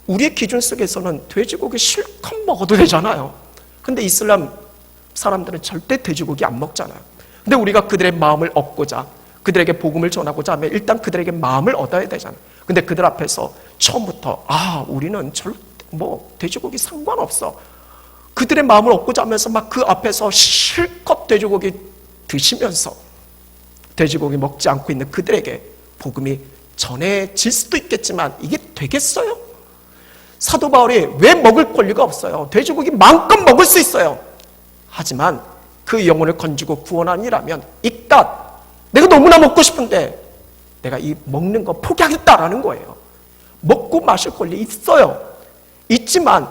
우리의 기준 속에서는 돼지고기 실컷 먹어도 되잖아요. 근데 이슬람 사람들은 절대 돼지고기 안 먹잖아요. 근데 우리가 그들의 마음을 얻고자, 그들에게 복음을 전하고자 하면 일단 그들에게 마음을 얻어야 되잖아요. 근데 그들 앞에서 처음부터 우리는 돼지고기 상관없어, 그들의 마음을 얻고자 하면서 막 그 앞에서 실컷 돼지고기 드시면서 돼지고기 먹지 않고 있는 그들에게 복음이 전해질 수도 있겠지만 이게 되겠어요? 사도 바울이 왜 먹을 권리가 없어요? 돼지고기 마음껏 먹을 수 있어요. 하지만 그 영혼을 건지고 구원하니라면 이깟 내가 너무나 먹고 싶은데 내가 이 먹는 거 포기하겠다라는 거예요. 먹고 마실 권리 있어요. 있지만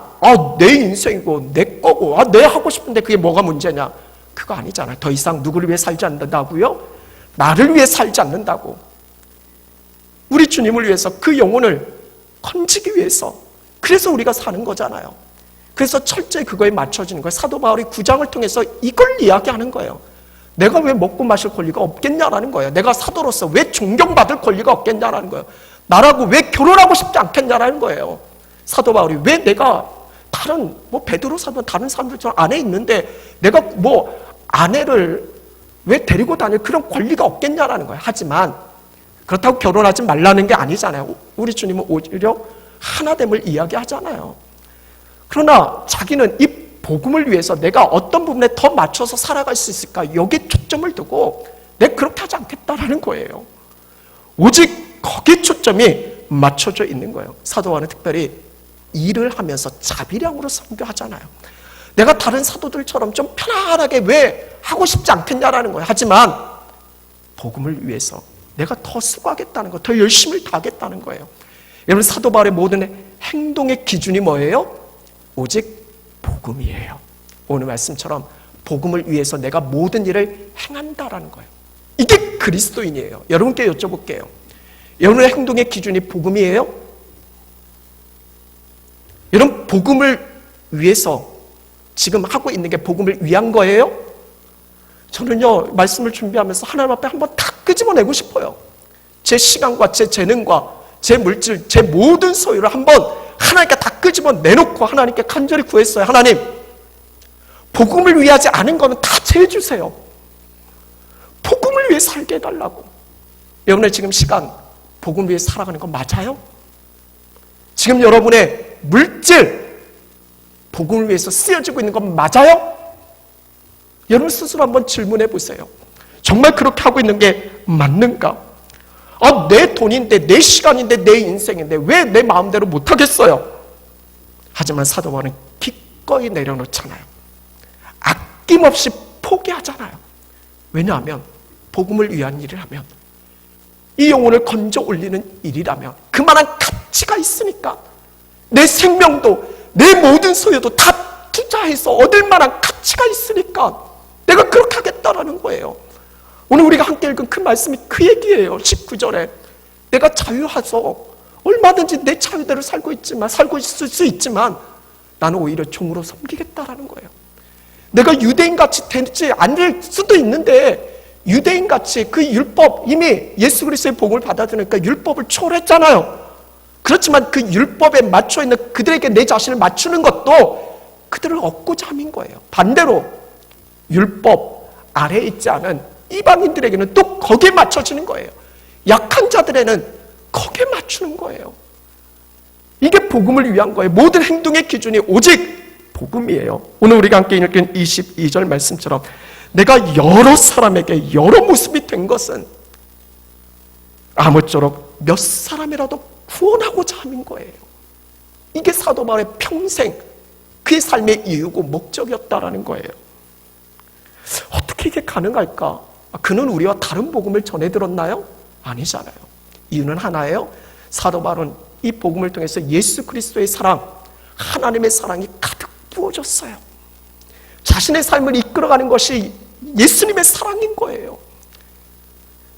내 인생이고 내 거고 내 하고 싶은데 그게 뭐가 문제냐? 그거 아니잖아요. 더 이상 누구를 위해 살지 않는다고요? 나를 위해 살지 않는다고. 우리 주님을 위해서, 그 영혼을 건지기 위해서, 그래서 우리가 사는 거잖아요. 그래서 철저히 그거에 맞춰지는 거예요. 사도 바울이 9장을 통해서 이걸 이야기하는 거예요. 내가 왜 먹고 마실 권리가 없겠냐라는 거예요. 내가 사도로서 왜 존경받을 권리가 없겠냐라는 거예요. 나라고 왜 결혼하고 싶지 않겠냐라는 거예요. 사도 바울이 왜 내가 다른 베드로 사도 다른 사람들처럼 아내 있는데 내가 아내를 왜 데리고 다닐 그런 권리가 없겠냐라는 거예요. 하지만 그렇다고 결혼하지 말라는 게 아니잖아요. 우리 주님은 오히려 하나됨을 이야기하잖아요. 그러나 자기는 이 복음을 위해서 내가 어떤 부분에 더 맞춰서 살아갈 수 있을까? 여기에 초점을 두고 내가 그렇게 하지 않겠다라는 거예요. 오직 거기에 초점이 맞춰져 있는 거예요. 사도 바울은 특별히 일을 하면서 자비량으로 선교하잖아요. 내가 다른 사도들처럼 좀 편안하게 왜 하고 싶지 않겠냐라는 거예요. 하지만 복음을 위해서 내가 더 수고하겠다는 거, 더 열심히 다하겠다는 거예요. 여러분, 사도 바울의 모든 행동의 기준이 뭐예요? 오직 복음이에요. 오늘 말씀처럼 복음을 위해서 내가 모든 일을 행한다라는 거예요. 이게 그리스도인이에요. 여러분께 여쭤볼게요. 여러분의 행동의 기준이 복음이에요? 여러분, 복음을 위해서 지금 하고 있는 게 복음을 위한 거예요? 저는요, 말씀을 준비하면서 하나님 앞에 한번 다 끄집어내고 싶어요. 제 시간과 제 재능과 제 물질, 제 모든 소유를 한번 하나님께 다 끄집어내놓고 하나님께 간절히 구했어요. 하나님, 복음을 위하지 않은 거는 다 제해주세요. 복음을 위해 살게 해달라고. 여러분의 지금 시간, 복음을 위해 살아가는 거 맞아요? 지금 여러분의 물질, 복음을 위해서 쓰여지고 있는 건 맞아요? 여러분 스스로 한번 질문해 보세요. 정말 그렇게 하고 있는 게 맞는가? 내 돈인데, 내 시간인데, 내 인생인데 왜 내 마음대로 못하겠어요? 하지만 사도 바울은 기꺼이 내려놓잖아요. 아낌없이 포기하잖아요. 왜냐하면 복음을 위한 일을 하면, 이 영혼을 건져 올리는 일이라면 그만한 가치가 있으니까 내 생명도 내 모든 소유도 다 투자해서 얻을 만한 가치가 있으니까 내가 그렇게 하겠다라는 거예요. 오늘 우리가 함께 읽은 그 말씀이 그 얘기예요. 19절에 내가 자유해서 얼마든지 내 자유대로 살고 있을 수 있지만 나는 오히려 종으로 섬기겠다라는 거예요. 내가 유대인같이 되지 않을 수도 있는데, 유대인같이 그 율법, 이미 예수 그리스도의 복음을 받아들이니까 율법을 초월했잖아요. 그렇지만 그 율법에 맞춰있는 그들에게 내 자신을 맞추는 것도 그들을 얻고자 함인 거예요. 반대로 율법 아래에 있지 않은 이방인들에게는 또 거기에 맞춰지는 거예요. 약한 자들에는 거기에 맞추는 거예요. 이게 복음을 위한 거예요. 모든 행동의 기준이 오직 복음이에요. 오늘 우리가 함께 읽은 22절 말씀처럼 내가 여러 사람에게 여러 모습이 된 것은 아무쪼록 몇 사람이라도 구원하고자 함인 거예요. 이게 사도 바울의 평생 그의 삶의 이유고 목적이었다라는 거예요. 어떻게 이게 가능할까? 그는 우리와 다른 복음을 전해 들었나요? 아니잖아요. 이유는 하나예요. 사도 바울은 이 복음을 통해서 예수 그리스도의 사랑, 하나님의 사랑이 가득 부어졌어요. 자신의 삶을 이끌어가는 것이 예수님의 사랑인 거예요.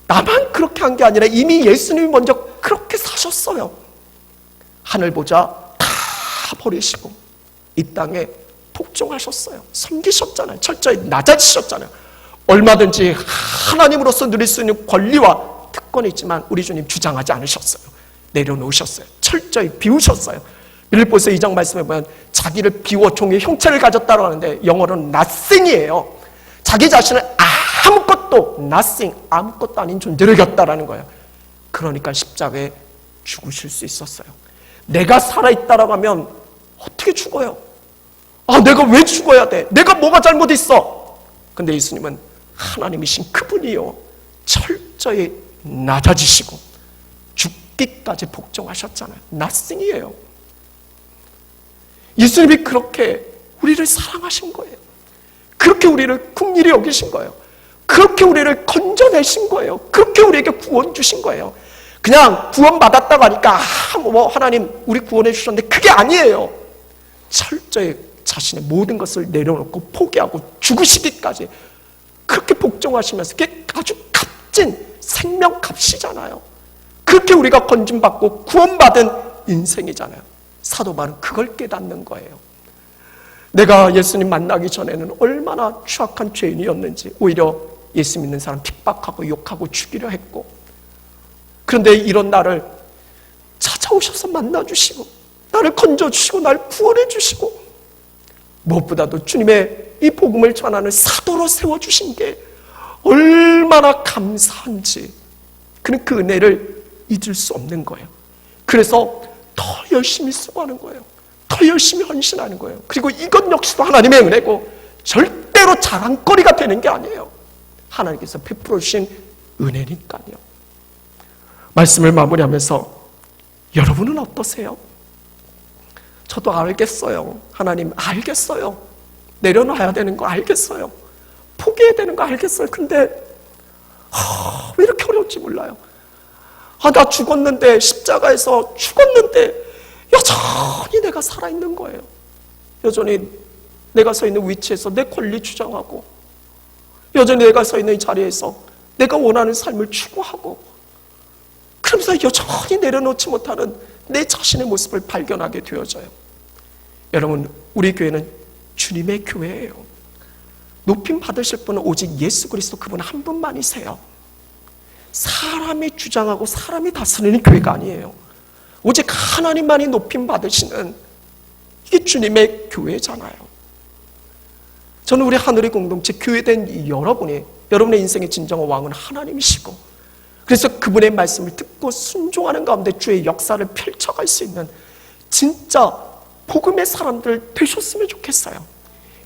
나만 그렇게 한 게 아니라 이미 예수님이 먼저 그렇게 사셨어요. 하늘 보자 다 버리시고 이 땅에 복종하셨어요. 섬기셨잖아요. 철저히 낮아지셨잖아요. 얼마든지 하나님으로서 누릴 수 있는 권리와 특권이 있지만 우리 주님 주장하지 않으셨어요. 내려놓으셨어요. 철저히 비우셨어요. 빌립보서 2장 말씀에 보면 자기를 비워 종의 형체를 가졌다고 하는데 영어로는 nothing이에요. 자기 자신을 아무것도 nothing, 아무것도 아닌 존재를 겼다라는 거예요. 그러니까 십자가에 죽으실 수 있었어요. 내가 살아있다라고 하면 어떻게 죽어요? 내가 왜 죽어야 돼? 내가 뭐가 잘못했어? 근데 예수님은 하나님이신 그분이요, 철저히 낮아지시고 죽기까지 복종하셨잖아요. nothing이에요. 예수님이 그렇게 우리를 사랑하신 거예요. 그렇게 우리를 긍휼히 여기신 거예요. 그렇게 우리를 건져내신 거예요. 그렇게 우리에게 구원 주신 거예요. 그냥 구원 받았다고 하니까 하나님 우리 구원해 주셨는데 그게 아니에요. 철저히 자신의 모든 것을 내려놓고 포기하고 죽으시기까지 그렇게 복종하시면서 그게 아주 값진 생명값이잖아요. 그렇게 우리가 건진받고 구원받은 인생이잖아요. 사도 바울은 그걸 깨닫는 거예요. 내가 예수님 만나기 전에는 얼마나 추악한 죄인이었는지, 오히려 예수 믿는 사람 핍박하고 욕하고 죽이려 했고, 그런데 이런 나를 찾아오셔서 만나주시고 나를 건져주시고 나를 구원해주시고, 무엇보다도 주님의 이 복음을 전하는 사도로 세워주신 게 얼마나 감사한지 그는 그 은혜를 잊을 수 없는 거예요. 그래서 더 열심히 수고하는 거예요. 더 열심히 헌신하는 거예요. 그리고 이것 역시도 하나님의 은혜고 절대로 자랑거리가 되는 게 아니에요. 하나님께서 베풀어 주신 은혜니까요. 말씀을 마무리하면서 여러분은 어떠세요? 저도 알겠어요. 하나님 알겠어요. 내려놔야 되는 거 알겠어요. 포기해야 되는 거 알겠어요. 근데 왜 이렇게 어려운지 몰라요. 나 죽었는데, 십자가에서 죽었는데 여전히 내가 살아있는 거예요. 여전히 내가 서 있는 위치에서 내 권리 주장하고, 여전히 내가 서 있는 자리에서 내가 원하는 삶을 추구하고, 그러면서 여전히 내려놓지 못하는 내 자신의 모습을 발견하게 되어져요. 여러분, 우리 교회는 주님의 교회예요. 높임 받으실 분은 오직 예수 그리스도 그분 한 분만이세요. 사람이 주장하고 사람이 다스리는 교회가 아니에요. 오직 하나님만이 높임 받으시는, 이게 주님의 교회잖아요. 저는 우리 하늘의 공동체 교회된 여러분이, 여러분의 인생의 진정한 왕은 하나님이시고, 그래서 그분의 말씀을 듣고 순종하는 가운데 주의 역사를 펼쳐갈 수 있는 진짜 복음의 사람들 되셨으면 좋겠어요.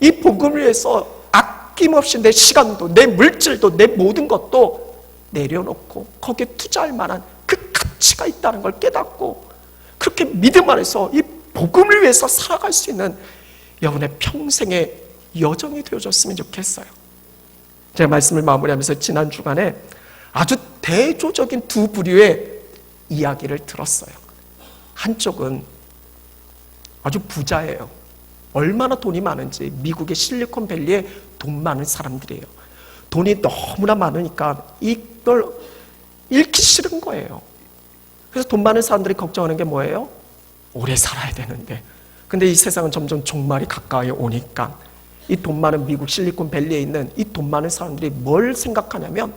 이 복음을 위해서 아낌없이 내 시간도, 내 물질도, 내 모든 것도 내려놓고 거기에 투자할 만한 그 가치가 있다는 걸 깨닫고, 그렇게 믿음 안에서 이 복음을 위해서 살아갈 수 있는 여러분의 평생의 여정이 되어줬으면 좋겠어요. 제가 말씀을 마무리하면서 지난 주간에 아주 대조적인 두 부류의 이야기를 들었어요. 한쪽은 아주 부자예요. 얼마나 돈이 많은지, 미국의 실리콘밸리에 돈 많은 사람들이에요. 돈이 너무나 많으니까 이걸 잃기 싫은 거예요. 그래서 돈 많은 사람들이 걱정하는 게 뭐예요? 오래 살아야 되는데. 근데 이 세상은 점점 종말이 가까이 오니까 이 돈 많은 미국 실리콘밸리에 있는 이 돈 많은 사람들이 뭘 생각하냐면,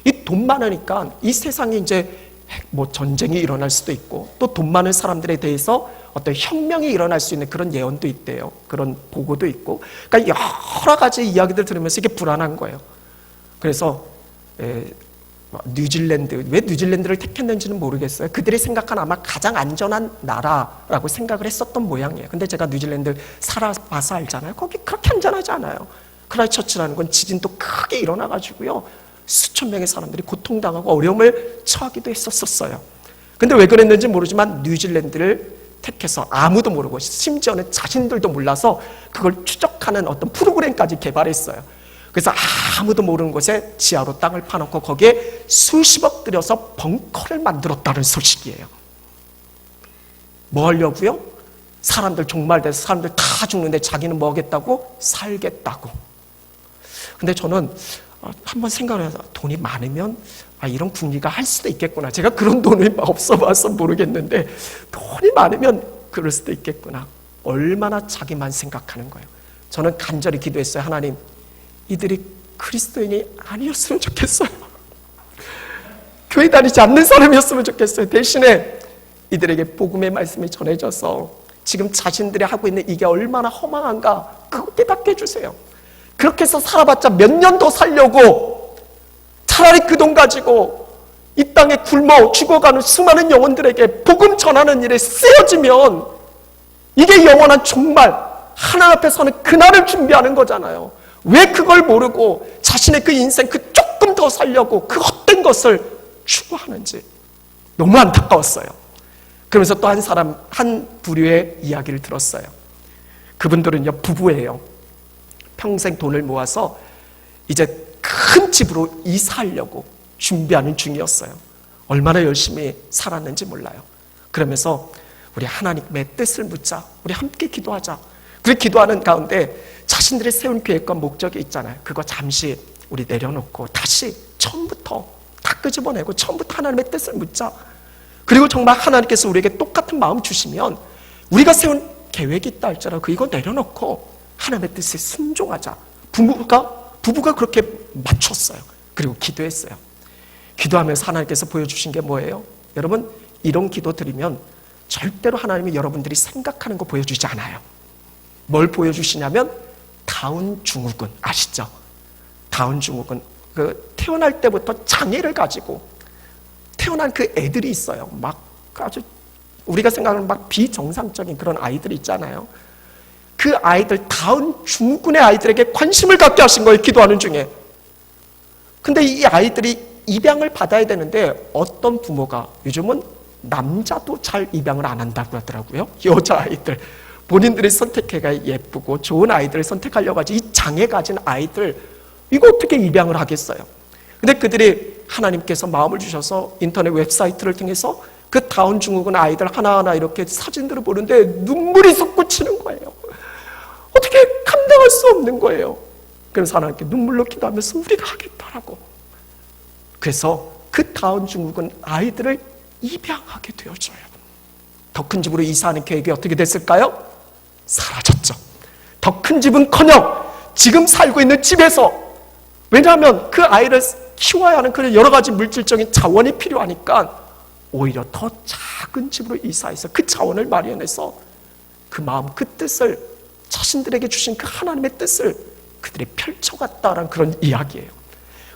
이 돈 많으니까 이 세상에 이제 뭐 전쟁이 일어날 수도 있고, 또 돈 많은 사람들에 대해서 어떤 혁명이 일어날 수 있는 그런 예언도 있대요. 그런 보고도 있고. 그러니까 여러 가지 이야기들 들으면서 이게 불안한 거예요. 그래서 뉴질랜드, 왜 뉴질랜드를 택했는지는 모르겠어요. 그들이 생각한 아마 가장 안전한 나라라고 생각을 했었던 모양이에요. 근데 제가 뉴질랜드 살아봐서 알잖아요. 거기 그렇게 안전하지 않아요. 크라이처치라는 건 지진도 크게 일어나가지고요, 수천 명의 사람들이 고통당하고 어려움을 처하기도 했었어요. 근데 왜 그랬는지 모르지만 뉴질랜드를 택해서 아무도 모르고, 심지어는 자신들도 몰라서 그걸 추적하는 어떤 프로그램까지 개발했어요. 그래서 아무도 모르는 곳에 지하로 땅을 파놓고 거기에 수십억 들여서 벙커를 만들었다는 소식이에요. 뭐 하려고요? 사람들 종말돼서 사람들 다 죽는데 자기는 뭐 하겠다고? 살겠다고. 근데 저는 한번 생각을 해서, 돈이 많으면 이런 궁리가 할 수도 있겠구나. 제가 그런 돈이 없어봐서 모르겠는데 돈이 많으면 그럴 수도 있겠구나. 얼마나 자기만 생각하는 거예요. 저는 간절히 기도했어요. 하나님, 이들이 그리스도인이 아니었으면 좋겠어요. 교회 다니지 않는 사람이었으면 좋겠어요. 대신에 이들에게 복음의 말씀이 전해져서 지금 자신들이 하고 있는 이게 얼마나 허망한가, 그거 깨닫게 해주세요. 그렇게 해서 살아봤자 몇 년 더 살려고, 차라리 그 돈 가지고 이 땅에 굶어 죽어가는 수많은 영혼들에게 복음 전하는 일에 쓰여지면 이게 영원한 종말, 하나님 앞에 서는 그날을 준비하는 거잖아요. 왜 그걸 모르고 자신의 그 인생 그 조금 더 살려고 그 헛된 것을 추구하는지 너무 안타까웠어요. 그러면서 또 한 사람, 한 부류의 이야기를 들었어요. 그분들은요, 부부예요. 평생 돈을 모아서 이제 큰 집으로 이사하려고 준비하는 중이었어요. 얼마나 열심히 살았는지 몰라요. 그러면서 우리 하나님의 뜻을 묻자, 우리 함께 기도하자. 그렇게 기도하는 가운데 자신들이 세운 계획과 목적이 있잖아요. 그거 잠시 우리 내려놓고 다시 처음부터 다 끄집어내고 처음부터 하나님의 뜻을 묻자. 그리고 정말 하나님께서 우리에게 똑같은 마음 주시면 우리가 세운 계획이 있다 할지라도 그거 내려놓고 하나님의 뜻에 순종하자. 부부가 그렇게 맞췄어요. 그리고 기도했어요. 기도하면서 하나님께서 보여주신 게 뭐예요? 여러분, 이런 기도 드리면 절대로 하나님이 여러분들이 생각하는 거 보여주지 않아요. 뭘 보여주시냐면 다운 증후군 아시죠? 다운 증후군, 그 태어날 때부터 장애를 가지고 태어난 그 애들이 있어요. 막 아주 우리가 생각하는 막 비정상적인 그런 아이들 있잖아요. 그 아이들, 다운 증후군의 아이들에게 관심을 갖게 하신 거예요, 기도하는 중에. 근데 이 아이들이 입양을 받아야 되는데 어떤 부모가, 요즘은 남자도 잘 입양을 안 한다고 하더라고요. 여자아이들, 본인들이 선택해가 예쁘고 좋은 아이들을 선택하려고 하지, 이 장애 가진 아이들 이거 어떻게 입양을 하겠어요? 근데 그들이 하나님께서 마음을 주셔서 인터넷 웹사이트를 통해서 그 다운 증후군 아이들 하나하나 이렇게 사진들을 보는데 눈물이 솟구치는 거예요. 어떻게 감당할 수 없는 거예요. 그래서 하나님께 눈물로 기도하면서 우리가 하겠다라고. 그래서 그 다운 증후군 아이들을 입양하게 되어져요. 더 큰 집으로 이사하는 계획이 어떻게 됐을까요? 사라졌죠. 더 큰 집은커녕 지금 살고 있는 집에서, 왜냐하면 그 아이를 키워야 하는 그런 여러 가지 물질적인 자원이 필요하니까 오히려 더 작은 집으로 이사해서 그 자원을 마련해서 그 마음, 그 뜻을, 자신들에게 주신 그 하나님의 뜻을 그들이 펼쳐갔다라는 그런 이야기예요.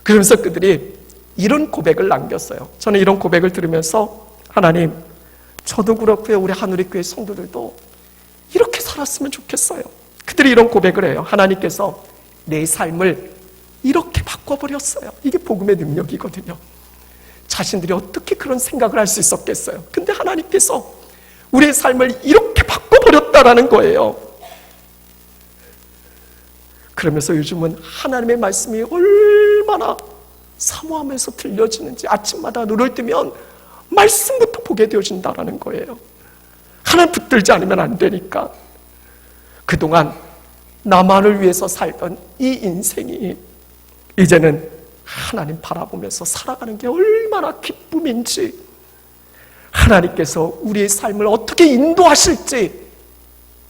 그러면서 그들이 이런 고백을 남겼어요. 저는 이런 고백을 들으면서 하나님, 저도 그렇고요, 우리 하늘의교회 성도들도 이렇게 살았으면 좋겠어요. 그들이 이런 고백을 해요. 하나님께서 내 삶을 이렇게 바꿔버렸어요. 이게 복음의 능력이거든요. 자신들이 어떻게 그런 생각을 할 수 있었겠어요. 근데 하나님께서 우리의 삶을 이렇게 바꿔버렸다라는 거예요. 그러면서 요즘은 하나님의 말씀이 얼마나 사모하면서 들려지는지, 아침마다 눈을 뜨면 말씀부터 보게 되어진다라는 거예요. 하나님 붙들지 않으면 안 되니까. 그동안 나만을 위해서 살던 이 인생이 이제는 하나님 바라보면서 살아가는 게 얼마나 기쁨인지, 하나님께서 우리의 삶을 어떻게 인도하실지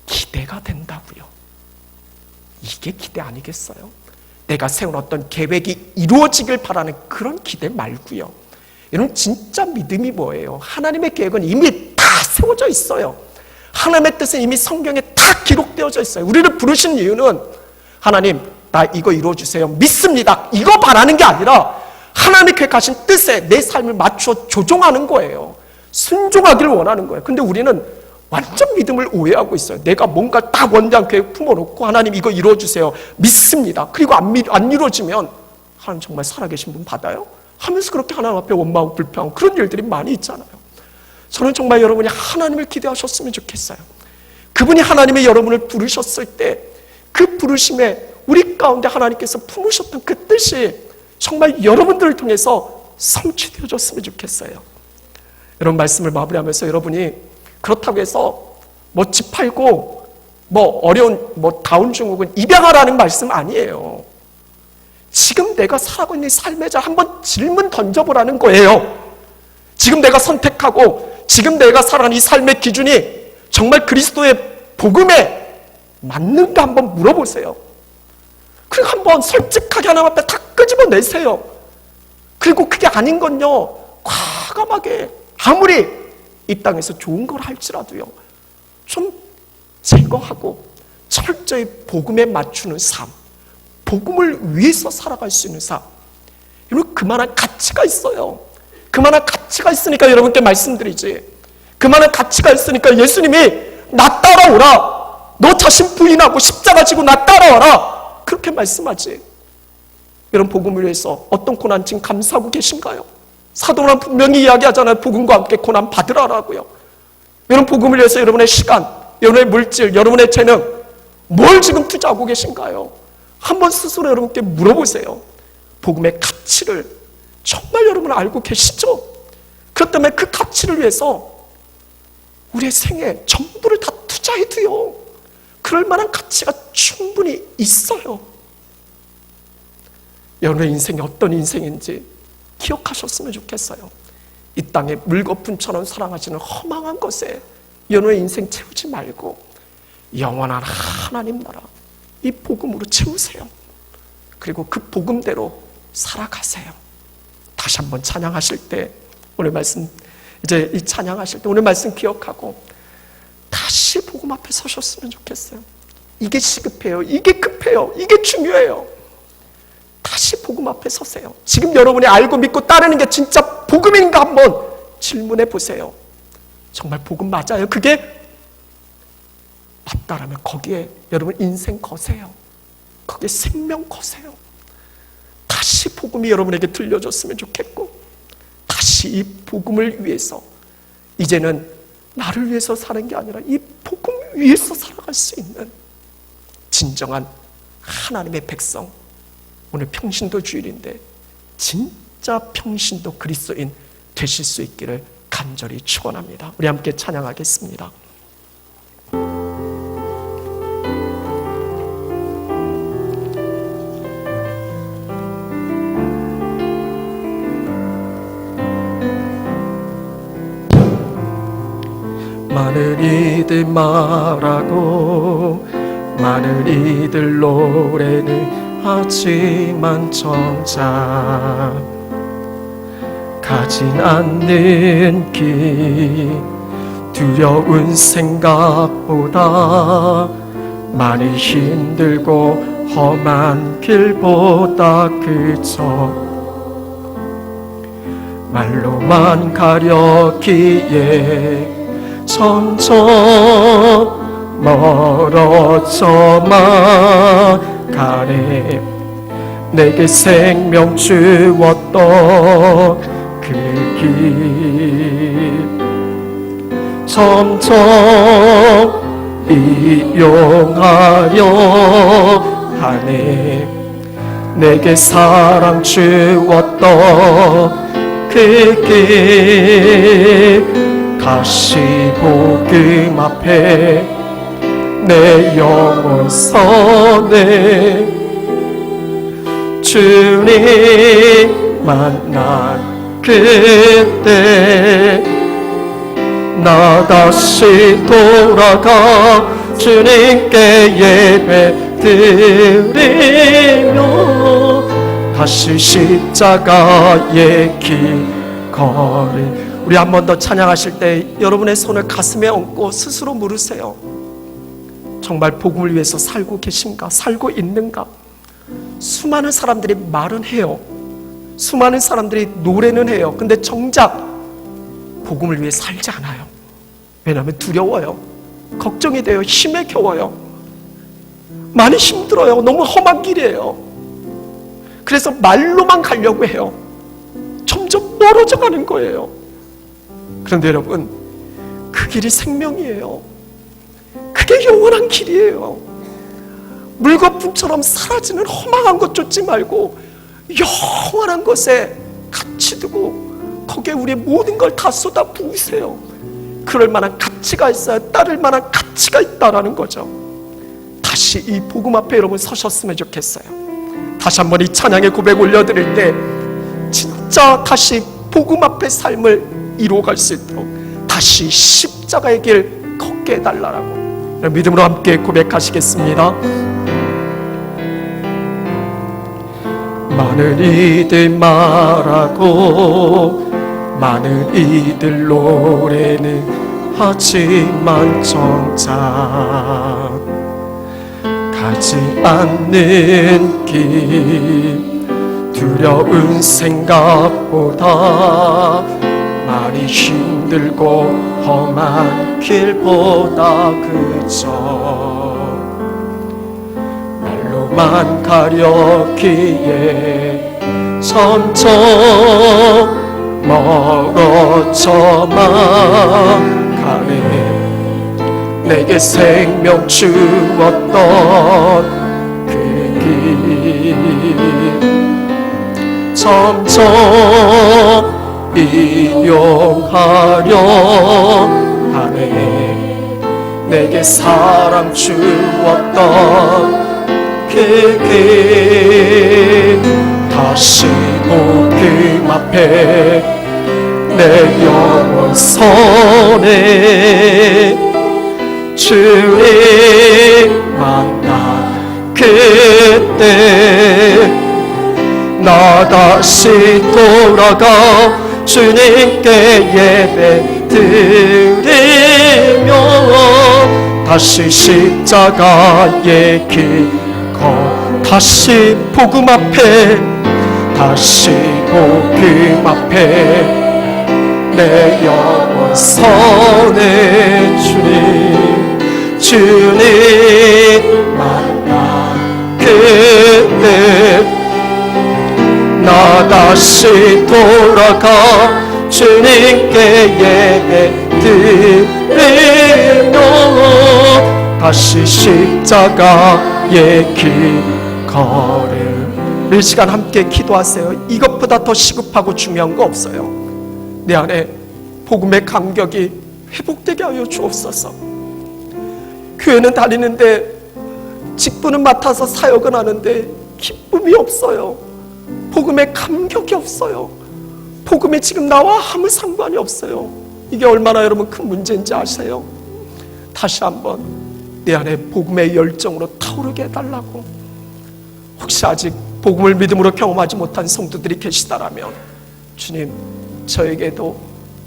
기대가 된다고요. 이게 기대 아니겠어요? 내가 세운 어떤 계획이 이루어지길 바라는 그런 기대 말고요. 여러분, 진짜 믿음이 뭐예요? 하나님의 계획은 이미 다 세워져 있어요. 하나님의 뜻은 이미 성경에 다 기록되어져 있어요. 우리를 부르신 이유는 하나님, 나 이거 이루어주세요, 믿습니다, 이거 바라는 게 아니라 하나님께 가신 뜻에 내 삶을 맞춰 조종하는 거예요. 순종하기를 원하는 거예요. 근데 우리는 완전 믿음을 오해하고 있어요. 내가 뭔가 딱 원대한 계획 품어놓고 하나님 이거 이루어주세요, 믿습니다, 그리고 안 이루어지면 하나님 정말 살아계신 분 받아요? 하면서 그렇게 하나님 앞에 원망하고 불평하고 그런 일들이 많이 있잖아요. 저는 정말 여러분이 하나님을 기대하셨으면 좋겠어요. 그분이 하나님의 여러분을 부르셨을 때 그 부르심에 우리 가운데 하나님께서 품으셨던 그 뜻이 정말 여러분들을 통해서 성취되어졌으면 좋겠어요. 여러분, 말씀을 마무리하면서 여러분이 그렇다고 해서 뭐 집 팔고 뭐 어려운 다운 증후군 입양하라는 말씀 아니에요. 지금 내가 살아가고 있는 삶의 자 한번 질문 던져보라는 거예요. 지금 내가 선택하고 지금 내가 살아가는 이 삶의 기준이 정말 그리스도의 복음에 맞는가 한번 물어보세요. 그리고 한번 솔직하게 하나님 앞에 다 끄집어내세요. 그리고 그게 아닌 건요, 과감하게 아무리 이 땅에서 좋은 걸 할지라도요, 좀 제거하고 철저히 복음에 맞추는 삶, 복음을 위해서 살아갈 수 있는 삶, 여러분, 그만한 가치가 있어요. 그만한 가치가 있으니까 여러분께 말씀드리지. 그만한 가치가 있으니까 예수님이 나 따라오라, 너 자신 부인하고 십자가 지고 나 따라와라, 그렇게 말씀하지. 여러분, 복음을 위해서 어떤 고난 지금 감수하고 계신가요? 사도는 분명히 이야기하잖아요. 복음과 함께 고난 받으라라고요. 여러분, 복음을 위해서 여러분의 시간, 여러분의 물질, 여러분의 재능 뭘 지금 투자하고 계신가요? 한번 스스로 여러분께 물어보세요. 복음의 가치를 정말 여러분 알고 계시죠? 그렇기 때문에 그 가치를 위해서 우리의 생애 전부를 다 투자해도요, 그럴 만한 가치가 충분히 있어요. 여러분의 인생이 어떤 인생인지 기억하셨으면 좋겠어요. 이 땅에 물거품처럼 사랑하시는 허망한 것에 여러분의 인생 채우지 말고 영원한 하나님 나라, 이 복음으로 채우세요. 그리고 그 복음대로 살아가세요. 다시 한번 찬양하실 때, 오늘 말씀, 이제 이 찬양하실 때 오늘 말씀 기억하고 다시 복음 앞에 서셨으면 좋겠어요. 이게 시급해요. 이게 급해요. 이게 중요해요. 다시 복음 앞에 서세요. 지금 여러분이 알고 믿고 따르는 게 진짜 복음인가 한번 질문해 보세요. 정말 복음 맞아요? 그게 맞다라면 거기에 여러분 인생 거세요. 거기에 생명 거세요. 다시 복음이 여러분에게 들려줬으면 좋겠고, 다시 이 복음을 위해서, 이제는 나를 위해서 사는 게 아니라 이 복음 위해서 살아갈 수 있는 진정한 하나님의 백성, 오늘 평신도 주일인데 진짜 평신도 그리스도인 되실 수 있기를 간절히 축원합니다. 우리 함께 찬양하겠습니다. 많은 이들 말하고 많은 이들 노래는 하지만 정작 가진 않는 길, 두려운 생각보다 많이 힘들고 험한 길보다 그저 말로만 가렸기에 점점 멀어져만 가네. 내게 생명 주었던 그 길 점점 이용하려 하네. 내게 사랑 주었던 그 길 다시 복음 앞에 내 영혼 서네. 주님 만난 그때 나 다시 돌아가 주님께 예배 드리며 다시 십자가의 길 걸을. 우리 한 번 더 찬양하실 때 여러분의 손을 가슴에 얹고 스스로 물으세요. 정말 복음을 위해서 살고 계신가? 살고 있는가? 수많은 사람들이 말은 해요. 수많은 사람들이 노래는 해요. 근데 정작 복음을 위해 살지 않아요. 왜냐하면 두려워요. 걱정이 돼요. 힘에 겨워요. 많이 힘들어요. 너무 험한 길이에요. 그래서 말로만 가려고 해요. 점점 멀어져 가는 거예요. 그런데 여러분, 그 길이 생명이에요. 그게 영원한 길이에요. 물거품처럼 사라지는 허망한 것 쫓지 말고 영원한 것에 가치 두고 거기에 우리의 모든 걸 다 쏟아 부으세요. 그럴 만한 가치가 있어야 따를 만한 가치가 있다라는 거죠. 다시 이 복음 앞에 여러분 서셨으면 좋겠어요. 다시 한번 이 찬양의 고백 올려드릴 때 진짜 다시 복음 앞에 삶을 이루어갈 수 있도록 다시 십자가의 길 걷게 해달라고 믿음으로 함께 고백하시겠습니다. 많은 이들 말하고 많은 이들 노래는 하지만 정작 가지 않는 길, 두려운 생각보다 많이 힘들고 험한 길보다 그저 말로만 가렸기에 점점 멀어져만 가네. 내게 생명 주었던 그 길 점점 이용하려 하네. 내게 사랑 주었던 그 길 다시 복음 앞에 내 영혼 서네. 주님 만난 그때 나 다시 돌아가 주님께 예배 드리며 다시 십자가의 길 다시 복음 앞에 다시 복음 앞에 내 영혼 선의 주님 만나 그때 나 다시 돌아가 주님께 예배드리며 다시 십자가의 길 걸음. 이 시간 함께 기도하세요. 이것보다 더 시급하고 중요한 거 없어요. 내 안에 복음의 감격이 회복되게 하여 주옵소서. 교회는 다니는데 직분은 맡아서 사역은 하는데 기쁨이 없어요. 복음의 감격이 없어요. 복음이 지금 나와 아무 상관이 없어요. 이게 얼마나 여러분 큰 문제인지 아세요? 다시 한번 내 안에 복음의 열정으로 타오르게 해달라고. 혹시 아직 복음을 믿음으로 경험하지 못한 성도들이 계시다라면 주님, 저에게도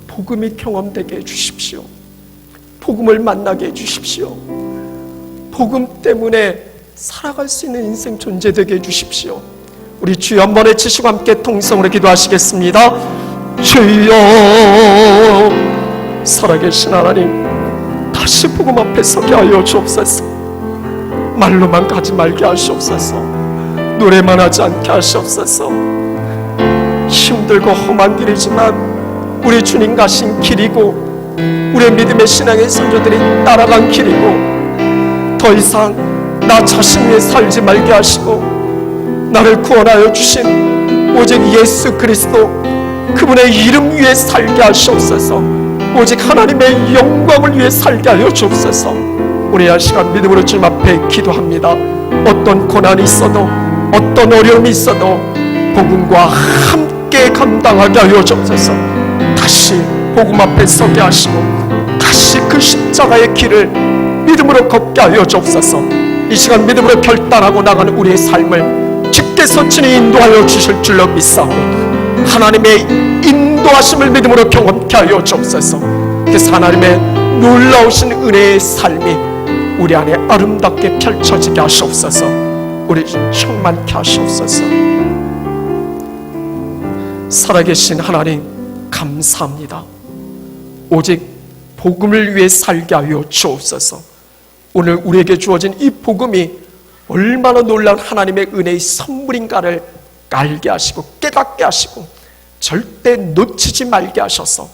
복음이 경험되게 해주십시오. 복음을 만나게 해주십시오. 복음 때문에 살아갈 수 있는 인생 존재되게 해주십시오. 우리 주여 한 번 외치시고 함께 통성으로 기도하시겠습니다. 주여, 살아계신 하나님, 다시 복음 앞에 서게 하여 주옵소서. 말로만 가지 말게 하시옵소서. 노래만 하지 않게 하시옵소서. 힘들고 험한 길이지만 우리 주님 가신 길이고 우리의 믿음의 신앙의 선조들이 따라간 길이고 더 이상 나 자신 위해 살지 말게 하시고 나를 구원하여 주신 오직 예수 그리스도 그분의 이름 위에 살게 하시옵소서. 오직 하나님의 영광을 위해 살게 하여 주옵소서. 우리 이 시간 믿음으로 주님 앞에 기도합니다. 어떤 고난이 있어도 어떤 어려움이 있어도 복음과 함께 감당하게 하여 주옵소서. 다시 복음 앞에 서게 하시고 다시 그 십자가의 길을 믿음으로 걷게 하여 주옵소서. 이 시간 믿음으로 결단하고 나가는 우리의 삶을 주께서 친히 인도하여 주실 줄로 믿사오니 하나님의 인도하심을 믿음으로 경험케 하여 주옵소서. 그래서 하나님의 놀라우신 은혜의 삶이 우리 안에 아름답게 펼쳐지게 하시옵소서. 우리 충만케 하시옵소서. 살아계신 하나님 감사합니다. 오직 복음을 위해 살게 하여 주옵소서. 오늘 우리에게 주어진 이 복음이 얼마나 놀라운 하나님의 은혜의 선물인가를 알게 하시고 깨닫게 하시고 절대 놓치지 말게 하셔서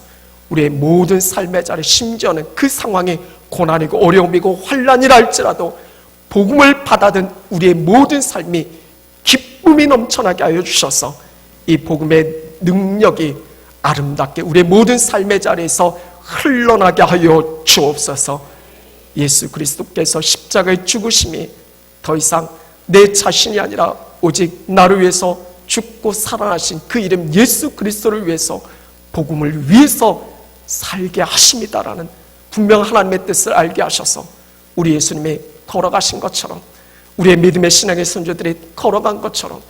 우리의 모든 삶의 자리, 심지어는 그 상황이 고난이고 어려움이고 환난이라 할지라도 복음을 받아든 우리의 모든 삶이 기쁨이 넘쳐나게 하여 주셔서 이 복음의 능력이 아름답게 우리의 모든 삶의 자리에서 흘러나게 하여 주옵소서. 예수 그리스도께서 십자가의 죽으심이 더 이상 내 자신이 아니라 오직 나를 위해서 죽고 살아나신 그 이름 예수 그리스도를 위해서 복음을 위해서 살게 하십니다라는 분명 하나님의 뜻을 알게 하셔서 우리 예수님이 걸어가신 것처럼 우리의 믿음의 신앙의 선조들이 걸어간 것처럼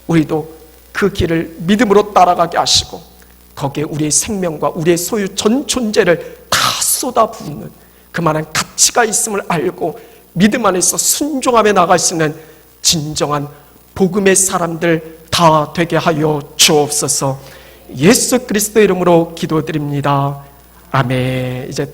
우리도 그 길을 믿음으로 따라가게 하시고 거기에 우리의 생명과 우리의 소유 전 존재를 다 쏟아붓는 그만한 가치가 있음을 알고 믿음 안에서 순종하며 나갈 수 있는 진정한 복음의 사람들 다 되게 하여 주옵소서. 예수 그리스도 이름으로 기도드립니다. 아멘. 이제